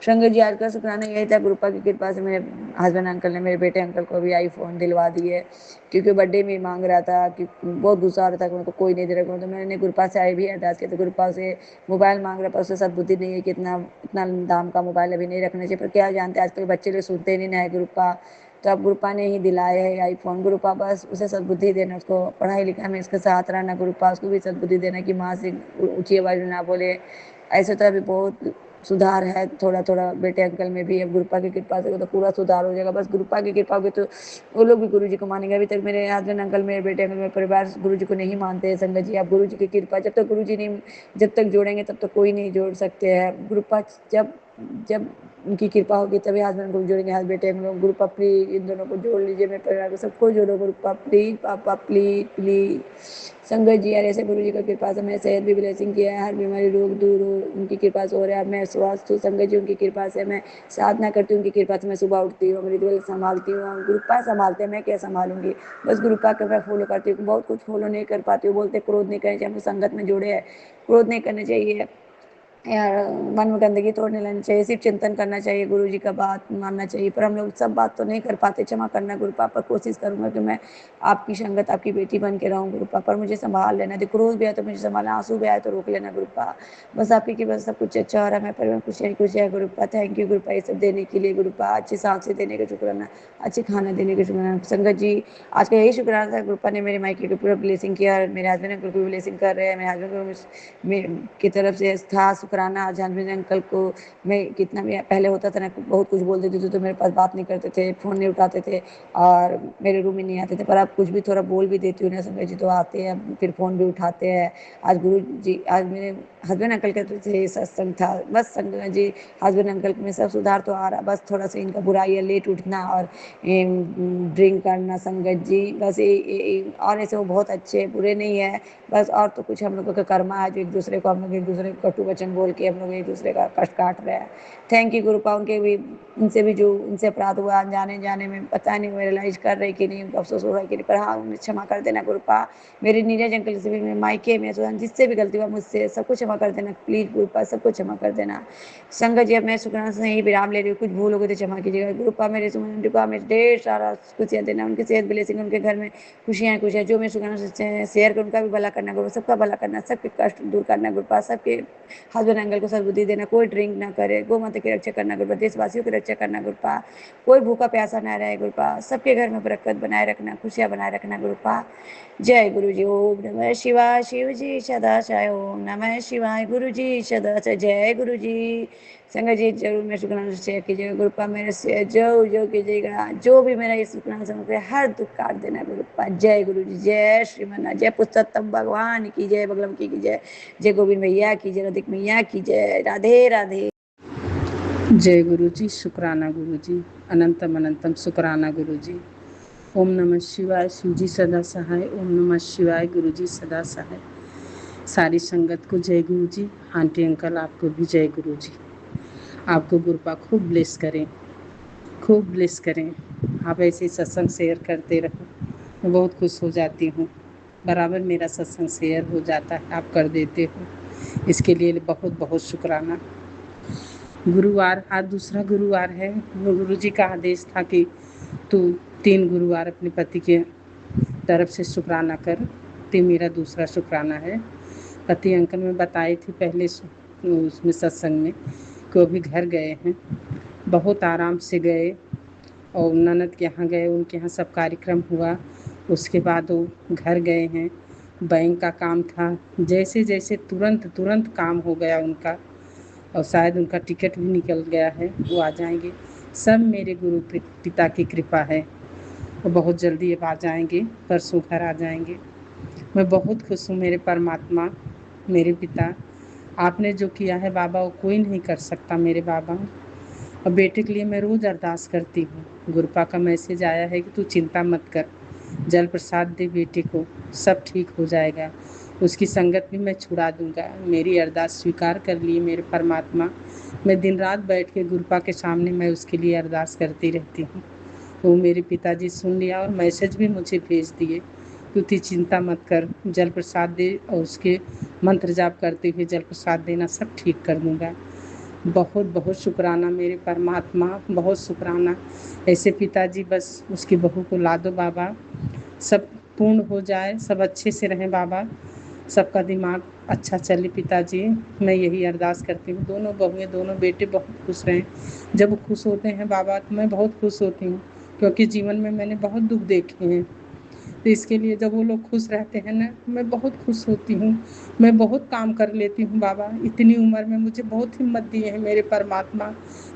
शंकर जी आज का शुक्राना यही था गुरुपा की कृपा से मेरे हस्बैंड अंकल ने मेरे बेटे अंकल को भी आईफोन दिलवा दिए, क्योंकि बर्थडे में मांग रहा था कि बहुत गुस्सा आ रहा था कि उनको कोई नहीं दे रहा, तो मैंने गुरुपा से आई भी अरदास किया, तो गुरुपा से मोबाइल मांग रहा, पर उससे सद्बुद्धि नहीं है कि इतना इतना दाम का मोबाइल अभी नहीं रखना चाहिए, पर क्या जानते आजकल बच्चे लोग सुनते नहीं ना है गुरुपा। तो अब गुरुपा ने ही दिलाया है आईफोन, गुरुपा बस उसे सद्बुद्धि देना, उसको पढ़ाई लिखाई में इसके साथ रहना गुरुपा, उसको भी सद्बुद्धि देना कि माँ से ऊँची आवाज़ में ना बोले। ऐसे तो अभी बहुत सुधार है थोड़ा थोड़ा बेटे अंकल में भी, अब गुरुपा की कृपा से तो पूरा सुधार हो जाएगा, बस गुरुपा की कृपा होगी तो वो लोग भी गुरु जी को मानेंगे। अभी तक मेरे हस्बैंड अंकल, मेरे बेटे अंकल, मेरे परिवार गुरु जी को नहीं मानते हैं संगत जी। अब गुरु जी की कृपा, जब तक गुरु जी नहीं, जब तक जोड़ेंगे तब तक कोई नहीं जोड़ सकते हैं गुरुपा। जब जब उनकी कृपा होगी तभी हस्बैंड को जोड़ेंगे, हाथ बेटे हम लोग। ग्रुप प्लीज इन दोनों को जोड़ लीजिए, मेरे परिवार को सबको जोड़ो ग्रुप प्लीज पापा प्लीज प्लीज। संगत जी यार ऐसे गुरु जी का कृपा से मैं सेहत भी ब्लेसिंग किया है, हर बीमारी रोग दूर हो उनकी कृपा से हो रहा है। मैं स्वस्थ हूँ संगत जी उनकी कृपा से, मैं साधना करती हूँ उनकी कृपा से, मैं सुबह उठती हूँ, मेरी दिल संभालती हूँ, गुरुपा संभालते हैं, मैं क्या संभालूंगी। बस गुरुपा का मैं फॉलो करती हूँ, बहुत कुछ फॉलो नहीं कर पाती हूँ। बोलते क्रोध नहीं करना चाहिए, हम लोग संगत में जुड़े हैं, क्रोध नहीं करना चाहिए यार, मन में गंदगी तोड़ने लेनी चाहिए, सिर्फ चिंतन करना चाहिए, गुरु जी का बात मानना चाहिए। पर हम लोग सब बात तो नहीं कर पाते, क्षमा करना गुरु पापा। कोशिश करूंगा कि मैं आपकी संगत आपकी बेटी बन के रहूं गुरु पापा, पर मुझे संभाल लेना। यदि क्रोध भी आया तो मुझे संभालना, आंसू भी आया तो रोक लेना गुरु पापा। बस आपकी की वजह से सब कुछ अच्छा हो रहा है, मैं परिवार खुश है गुरु पापा। थैंक यू गुरु पापा ये सब देने के लिए गुरु पापा, अच्छी सांसें देने का शुक्राना, अच्छे खाना देने का शुक्राना। संगत जी आज का यही शुक्राना था, गुरु पापा ने मेरे मायके को पूरा ब्लेसिंग किया और मेरे हस्बैंड अंकल को भी ब्लेसिंग कर रहे हैं। मेरे हस्बैंड की तरफ से था शुक्राना। आज हस्बैंड अंकल को मैं कितना भी पहले होता था ना, बहुत कुछ बोल देती थी तो मेरे पास बात नहीं करते थे, फ़ोन नहीं उठाते थे और मेरे रूम में नहीं आते थे। पर अब कुछ भी थोड़ा बोल भी देती हूँ ना संगत जी तो आते हैं, फिर फ़ोन भी उठाते हैं। आज गुरु जी, आज मेरे हस्बैंड अंकल के तरफ से ये सत्संग था। बस संगत जी हस्बैंड अंकल में सब सुधार तो आ रहा, बस थोड़ा सा इनका बुराई है, लेट उठना और ड्रिंक करना संगत जी, बस और ऐसे वो बहुत अच्छे बुरे नहीं है बस। और तो कुछ हम लोगों का कर्मा है जो एक दूसरे को, हम लोग एक दूसरे को कटु वचन बोल के हम लोग एक दूसरे का कष्ट काट रहे हैं। थैंक यू गुरुपा, उनके भी उनसे भी जो उनसे अपराध हुआ अनजाने जाने में, पता नहीं वो रियलाइज कर रहे कि नहीं, उनको अफसोस हो रहा है कि नहीं, पर हाँ उन्हें क्षमा कर देना गुरुपा। मेरी नीरज अंकल से भी, मेरे मायके में सुधान जिससे भी गलती हुआ मुझसे सबको क्षमा कर देना प्लीज गुरुपा, सबको क्षमा कर देना। संगत जी अब मैं शुक्राना से यही विराम ले रही हूँ, कुछ भूल हो गई तो क्षमा कीजिएगा गुरुपा। मेरे सुमन का मेरे ढेर सारा खुशियाँ देना, उनकी सेहत ब्लेसिंग, उनके घर में खुशियाँ जो मैं शुक्राना से शेयर कर उनका भी भला करना गुरु, सबका भला करना, सबके कष्ट दूर करना गुरुपा, सबके हस्बैंड अंकल को सद्बुद्धि देना, कोई ड्रिंक ना करे, गौ माता की रक्षा करना गुरुपा, देशवासियों की रक्षा करना गुरुपा, कोई भूखा प्यासा ना रहे गुरुपा, सबके घर में बरकत बनाए रखना, खुशियाँ बनाए रखना गुरुपा। जय गुरु जी। ओम नमः शिवाय, शिव जी सदाशय, ओम नमः शिवाय, गुरु जी सदाशय, जय गुरु जी। संगत जी जरूर मेरे शुक्राना शेयर कीजिएगा गुरुपा, मेरे से जो कीजिएगा, जो भी मेरा ये शुक्राना समझ हर दुख काट देना गुरुपा। जय गुरु जी, जय श्रीमन्नाथ, जय पुरुषोत्तम भगवान की जय, बगलम की जय, जय गोविंद भैया की जय, राधिक मैया की जय, राधे राधे। जय गुरु जी, शुक्राना गुरु जी, अनंतम अनंतम शुक्राना गुरु जी। ओम नमः शिवाय, शिव जी सदा सहाय, ओम नमः शिवाय, गुरु जी सदा सहाय। सारी संगत को जय गुरु जी, आंटी अंकल आपको भी जय गुरु जी। आपको गुरुपा खूब ब्लेस करें, खूब ब्लेस करें। आप ऐसे सत्संग शेयर करते रहो, मैं बहुत खुश हो जाती हूँ। बराबर मेरा सत्संग शेयर हो जाता है, आप कर देते हो, इसके लिए बहुत बहुत शुक्राना। गुरुवार आज दूसरा गुरुवार है, गुरु जी का आदेश था कि तू 3 गुरुवार अपने पति के तरफ से शुक्राना कर, तो मेरा दूसरा शुक्राना है। पति अंकल में बताई थी पहले उसमें सत्संग में कि वो भी घर गए हैं, बहुत आराम से गए और ननद के यहाँ गए, उनके यहाँ सब कार्यक्रम हुआ, उसके बाद वो घर गए हैं। बैंक का काम था, जैसे जैसे तुरंत काम हो गया उनका, और शायद उनका टिकट भी निकल गया है, वो आ जाएंगे। सब मेरे गुरु पिता की कृपा है, वो बहुत जल्दी अब आ जाएंगे, परसों घर आ जाएंगे। मैं बहुत खुश हूँ मेरे परमात्मा, मेरे पिता, आपने जो किया है बाबा वो कोई नहीं कर सकता मेरे बाबा। और बेटे के लिए मैं रोज़ अरदास करती हूँ। गुरुपा का मैसेज आया है कि तू चिंता मत कर, जल प्रसाद दे बेटे को, सब ठीक हो जाएगा, उसकी संगत भी मैं छुड़ा दूंगा। मेरी अरदास स्वीकार कर लिए मेरे परमात्मा। मैं दिन रात बैठ के गुरुपा के सामने मैं उसके लिए अरदास करती रहती हूँ। वो मेरे पिताजी सुन लिया और मैसेज भी मुझे भेज दिए, तू चिंता मत कर, जल प्रसाद दे और उसके मंत्र जाप करते हुए जल प्रसाद देना, सब ठीक कर दूंगा। बहुत बहुत शुक्राना मेरे परमात्मा, बहुत शुक्राना। ऐसे पिताजी बस उसकी बहू को ला दो बाबा, सब पूर्ण हो जाए, सब अच्छे से रहें बाबा, सबका दिमाग अच्छा चले पिताजी, मैं यही अरदास करती हूँ। दोनों बहुएं दोनों बेटे बहुत खुश रहें। जब वो खुश होते हैं बाबा तो मैं बहुत खुश होती हूँ, क्योंकि जीवन में मैंने बहुत दुख देखे हैं, तो इसके लिए जब वो लोग खुश रहते हैं ना मैं बहुत खुश होती हूँ। मैं बहुत काम कर लेती हूँ बाबा, इतनी उम्र में मुझे बहुत हिम्मत दिए हैं मेरे परमात्मा।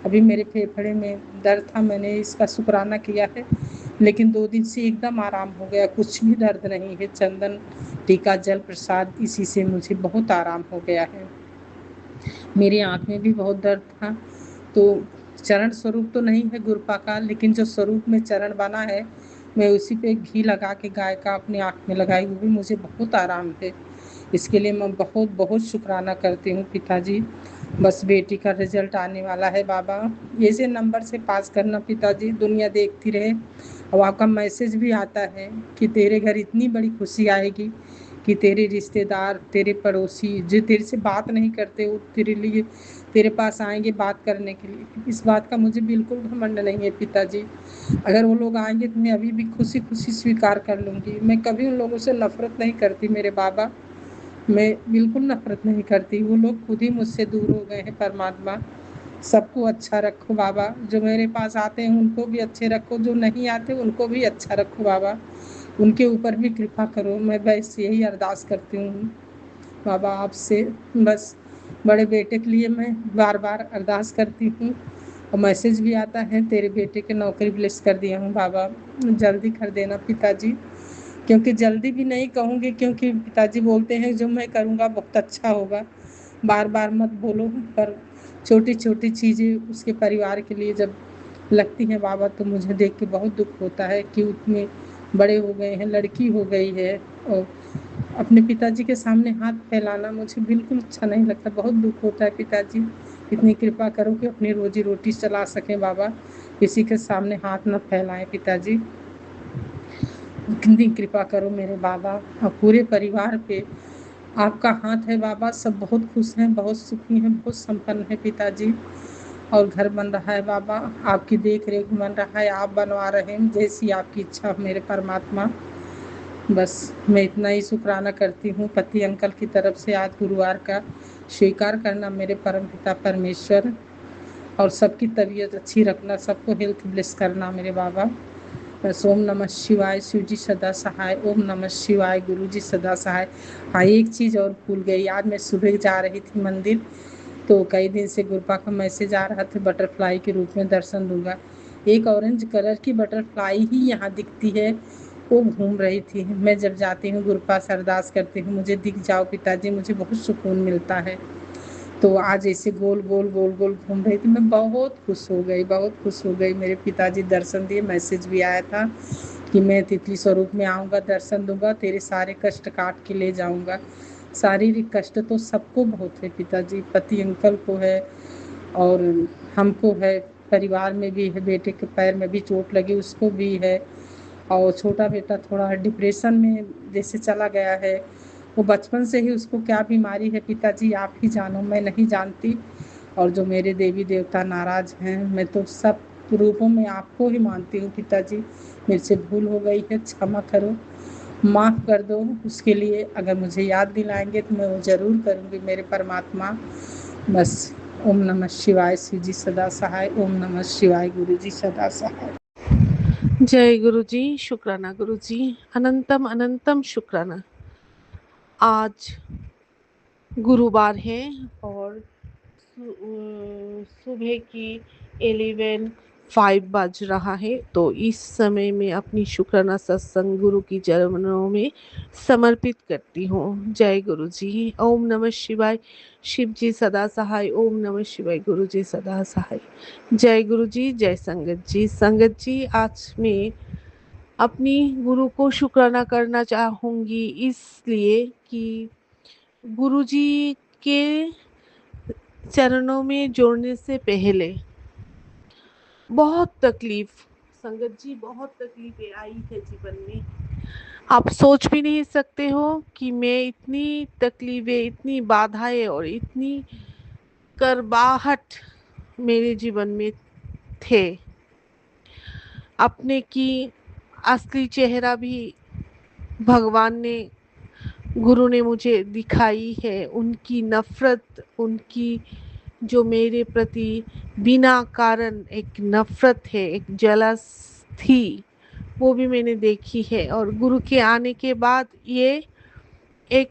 अभी मेरे फेफड़े में दर्द था, मैंने इसका शुक्राना किया है, लेकिन 2 दिन से एकदम आराम हो गया, कुछ भी दर्द नहीं है। चंदन टीका जल प्रसाद इसी से मुझे बहुत आराम हो गया है। मेरी आँख में भी बहुत दर्द था, तो चरण स्वरूप तो नहीं है गुरुपा का, लेकिन जो स्वरूप में चरण बना है मैं उसी पे घी लगा के गाय का अपनी आँख में लगाई, वो भी मुझे बहुत आराम है। इसके लिए मैं बहुत बहुत शुक्राना करती हूँ पिताजी। बस बेटी का रिजल्ट आने वाला है बाबा, ऐसे नंबर से पास करना पिताजी, दुनिया देखती रहे। और आपका मैसेज भी आता है कि तेरे घर इतनी बड़ी खुशी आएगी कि तेरे रिश्तेदार, तेरे पड़ोसी जो तेरे से बात नहीं करते वो तेरे लिए तेरे पास आएंगे बात करने के लिए। इस बात का मुझे बिल्कुल घमंड नहीं है पिताजी। अगर वो लोग आएंगे तो मैं अभी भी खुशी खुशी स्वीकार कर लूँगी। मैं कभी उन लोगों से नफरत नहीं करती मेरे बाबा, मैं बिल्कुल नफरत नहीं करती। वो लोग खुद ही मुझसे दूर हो गए हैं। परमात्मा सबको अच्छा रखो बाबा, जो मेरे पास आते हैं उनको भी अच्छे रखो, जो नहीं आते उनको भी अच्छा रखो बाबा, उनके ऊपर भी कृपा करो। मैं बस यही अरदास करती हूँ बाबा आपसे। बस बड़े बेटे के लिए मैं बार बार अरदास करती हूँ और मैसेज भी आता है तेरे बेटे के नौकरी ब्लेस कर दिया हूँ बाबा, जल्दी कर देना पिताजी। क्योंकि जल्दी भी नहीं कहूँगी, क्योंकि पिताजी बोलते हैं जो मैं करूँगा बहुत अच्छा होगा, बार बार मत बोलो। पर छोटी छोटी चीज़ें उसके परिवार के लिए जब लगती हैं बाबा तो मुझे देख के बहुत दुख होता है कि उतने बड़े हो गए हैं, लड़की हो गई है और अपने पिताजी के सामने हाथ फैलाना मुझे बिल्कुल अच्छा नहीं लगता, बहुत दुख होता है पिताजी। इतनी कृपा करो कि अपनी रोजी रोटी चला सकें बाबा, किसी के सामने हाथ न फैलाएं पिताजी। इतनी कृपा करो मेरे बाबा और पूरे परिवार पे आपका हाथ है बाबा। सब बहुत खुश हैं, बहुत सुखी हैं, बहुत संपन्न है पिताजी। और घर बन रहा है बाबा, आपकी देख रेख बन रहा है, आप बनवा रहे हैं, जैसी आपकी इच्छा हो मेरे परमात्मा। बस मैं इतना ही शुक्राना करती हूँ पति अंकल की तरफ से आज गुरुवार का स्वीकार करना मेरे परमपिता परमेश्वर, और सबकी तबीयत अच्छी रखना, सबको हेल्थ ब्लेस करना मेरे बाबा। बस ओम नमः शिवाय, शिव जी सदा सहाय, ओम नमः शिवाय, गुरु जी सदा सहाय। हाँ एक चीज़ और भूल गई, आज मैं सुबह जा रही थी मंदिर तो कई दिन से गुरुपा का मैसेज आ रहा था बटरफ्लाई के रूप में दर्शन दूंगा। एक ऑरेंज कलर की बटरफ्लाई ही यहाँ दिखती है, वो घूम रही थी। मैं जब जाती हूँ गुरुपा से अरदास करती हूँ मुझे दिख जाओ पिताजी, मुझे बहुत सुकून मिलता है। तो आज ऐसे गोल गोल गोल गोल घूम रही थी, मैं बहुत खुश हो गई, बहुत खुश हो गई। मेरे पिताजी दर्शन दिए, मैसेज भी आया था कि मैं तितली स्वरूप में आऊँगा, दर्शन दूंगा, तेरे सारे कष्ट काट के ले जाऊँगा। शारीरिक कष्ट तो सबको बहुत है पिताजी, पति अंकल को है और हमको है, परिवार में भी है, बेटे के पैर में भी चोट लगी उसको भी है, और छोटा बेटा थोड़ा डिप्रेशन में जैसे चला गया है। वो बचपन से ही उसको क्या बीमारी है पिताजी आप ही जानो, मैं नहीं जानती। और जो मेरे देवी देवता नाराज हैं, मैं तो सब रूपों में आपको ही मानती हूँ पिताजी। मेरे से भूल हो गई है, क्षमा करो, माफ़ कर दो। उसके लिए अगर मुझे याद दिलाएंगे तो मैं वो ज़रूर करूँगी मेरे परमात्मा। बस ओम नमः शिवाय, शिव जी सदा सहाय, ओम नमः शिवाय, गुरु जी सदा सहाय। जय गुरु जी, शुक्राना गुरु जी, अनंतम अनंतम शुक्राना। आज गुरुवार है और सुबह की 11:05 बज रहा है, तो इस समय मैं अपनी शुक्राना सत्संग गुरु की चरणों में समर्पित करती हूँ। जय गुरु जी। ओम नमः शिवाय, शिव जी सदा सहाय, ओम नमः शिवाय, गुरु जी सदा सहाय। जय गुरु जी, जय संगत जी। संगत जी, आज मैं अपनी गुरु को शुक्राना करना चाहूँगी इसलिए कि गुरु जी के चरणों में जोड़ने से पहले बहुत तकलीफ, संगत जी बहुत तकलीफें आई है जीवन में। आप सोच भी नहीं सकते हो कि मैं इतनी तकलीफें, इतनी बाधाएं और इतनी करबाहट मेरे जीवन में थे। अपने की असली चेहरा भी भगवान ने, गुरु ने मुझे दिखाई है। उनकी नफ़रत, उनकी जो मेरे प्रति बिना कारण एक नफ़रत है, एक जलस थी, वो भी मैंने देखी है। और गुरु के आने के बाद ये एक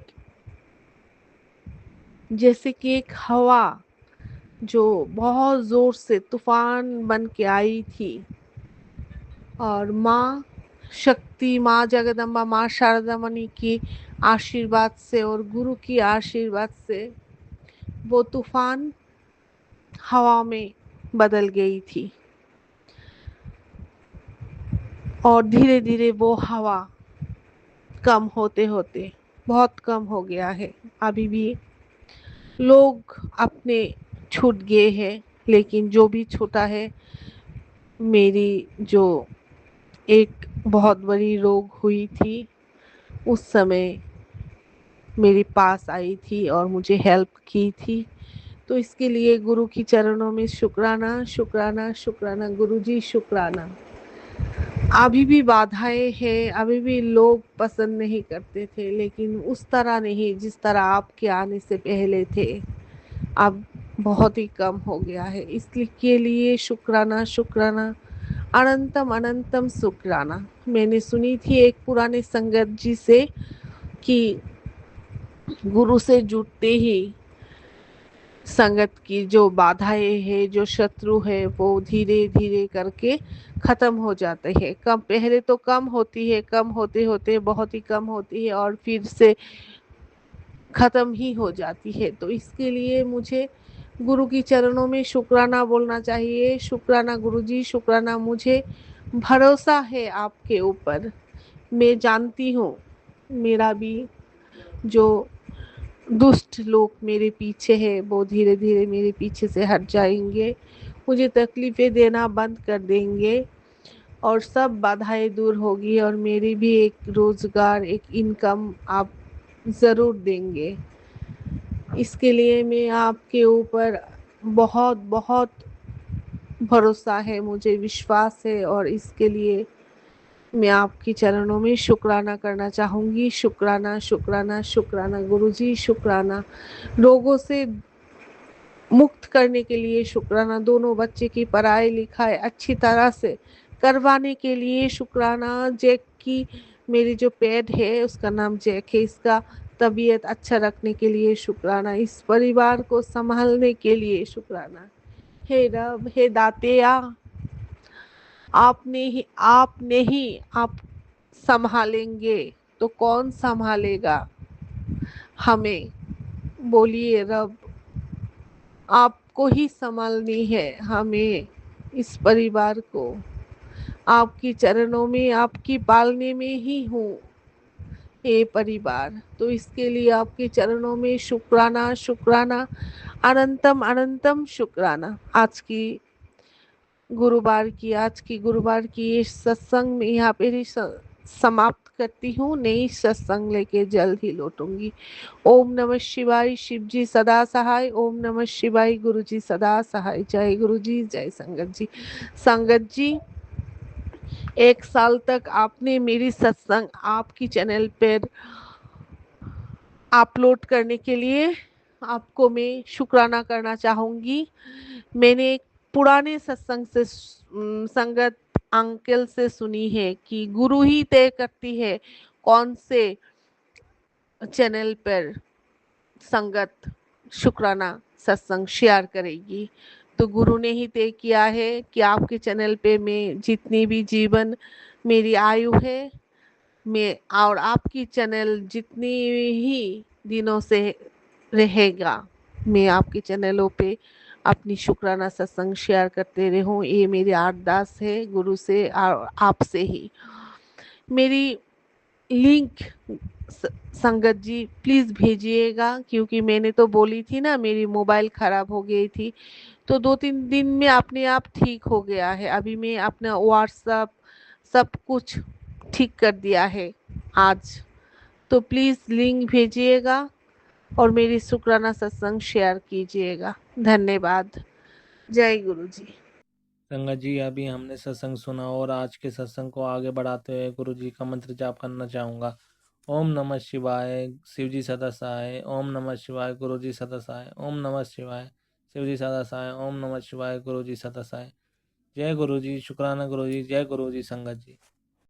जैसे कि एक हवा जो बहुत ज़ोर से तूफान बन के आई थी, और माँ शक्ति, माँ जगदम्बा, माँ शारदा मणि की आशीर्वाद से और गुरु की आशीर्वाद से वो तूफान हवा में बदल गई थी और धीरे धीरे वो हवा कम होते होते बहुत कम हो गया है। अभी भी लोग अपने छूट गए हैं, लेकिन जो भी छूटा है, मेरी जो एक बहुत बड़ी रोग हुई थी उस समय मेरे पास आई थी और मुझे हेल्प की थी। तो इसके लिए गुरु की चरणों में शुक्राना शुक्राना शुक्राना। गुरुजी शुक्राना। अभी भी बाधाएं हैं, अभी भी लोग पसंद नहीं करते थे, लेकिन उस तरह नहीं जिस तरह आपके आने से पहले थे। अब बहुत ही कम हो गया है, इसके लिए शुक्राना शुक्राना, अनंतम अनंतम शुक्राना। मैंने सुनी थी एक पुराने संगत जी से कि गुरु से जुड़ते ही संगत की जो बाधाएं है, जो शत्रु है, वो धीरे धीरे करके खत्म हो जाते हैं। कम पहले तो कम होती है, कम होते होते बहुत ही कम होती है और फिर से खत्म ही हो जाती है। तो इसके लिए मुझे गुरु की चरणों में शुक्राना बोलना चाहिए। शुक्राना गुरुजी, शुक्राना। मुझे भरोसा है आपके ऊपर। मैं जानती हूँ मेरा भी जो दुष्ट लोग मेरे पीछे है वो धीरे धीरे मेरे पीछे से हट जाएंगे, मुझे तकलीफ़ें देना बंद कर देंगे और सब बाधाएं दूर होगी और मेरी भी एक रोज़गार, एक इनकम आप ज़रूर देंगे। इसके लिए मैं आपके ऊपर बहुत बहुत भरोसा है, मुझे विश्वास है और इसके लिए मैं आपके चरणों में शुक्राना करना चाहूँगी। शुक्राना शुक्राना शुक्राना गुरुजी, शुक्राना। रोगों से मुक्त करने के लिए शुक्राना। दोनों बच्चे की पढ़ाई लिखाई अच्छी तरह से करवाने के लिए शुक्राना। जैक की, मेरी जो पेट है उसका नाम जैक है, इसका तबीयत अच्छा रखने के लिए शुक्राना। इस परिवार को संभालने के लिए शुक्राना। हे रब, हे दातिया, आप संभालेंगे तो कौन संभालेगा हमें? बोलिए रब, आपको ही संभालनी है हमें, इस परिवार को। आपकी चरणों में, आपकी पालने में ही हूँ ये परिवार। तो इसके लिए आपके चरणों में शुक्राना शुक्राना, अनंतम अनंतम शुक्राना। आज की गुरुवार की ये सत्संग में यहाँ पे समाप्त करती हूँ। नई सत्संग लेके जल्द ही लौटूंगी। ओम नमः शिवाय। शिव जी सदा सहाय। ओम नमः शिवाय। गुरु जी सदा सहाय। जय गुरु जी, जय संगत जी। संगत जी, 1 साल तक आपने मेरी सत्संग आपकी चैनल पर अपलोड करने के लिए आपको मैं शुक्राना करना चाहूँगी। मैंने एक पुराने सत्संग से संगत अंकल से सुनी है कि गुरु ही तय करती है कौन से चैनल पर संगत शुक्राना सत्संग शेयर करेगी। तो गुरु ने ही तय किया है कि आपके चैनल पे मैं जितनी भी जीवन मेरी आयु है, मैं और आपकी चैनल जितनी ही दिनों से रहेगा, मैं आपके चैनलों पे अपनी शुक्राना सत्संग शेयर करते रहूं। ये मेरी अरदास है गुरु से और आपसे ही। मेरी लिंक संगत जी प्लीज़ भेजिएगा, क्योंकि मैंने तो बोली थी ना मेरी मोबाइल ख़राब हो गई थी, तो 2-3 दिन में अपने आप ठीक हो गया है। अभी मैं अपना व्हाट्सएप सब कुछ ठीक कर दिया है आज। तो प्लीज़ लिंक भेजिएगा और मेरी शुक्राना सत्संग शेयर कीजिएगा। धन्यवाद। जय गुरु जी। संगत जी, अभी हमने सत्संग सुना और आज के सत्संग को आगे बढ़ाते हुए गुरु जी का मंत्र जाप करना चाहूँगा। ओम नमः शिवाय। शिव जी सदा सहाय। ओम नमः शिवाय। गुरु जी सदा सहाय। ओम नमः शिवाय। शिव जी सदा सहाय। ओम नमः शिवाय। गुरु जी सदा सहाय। जय गुरु जी। शुक्राना गुरु जी। जय गुरु जी। संगत जी।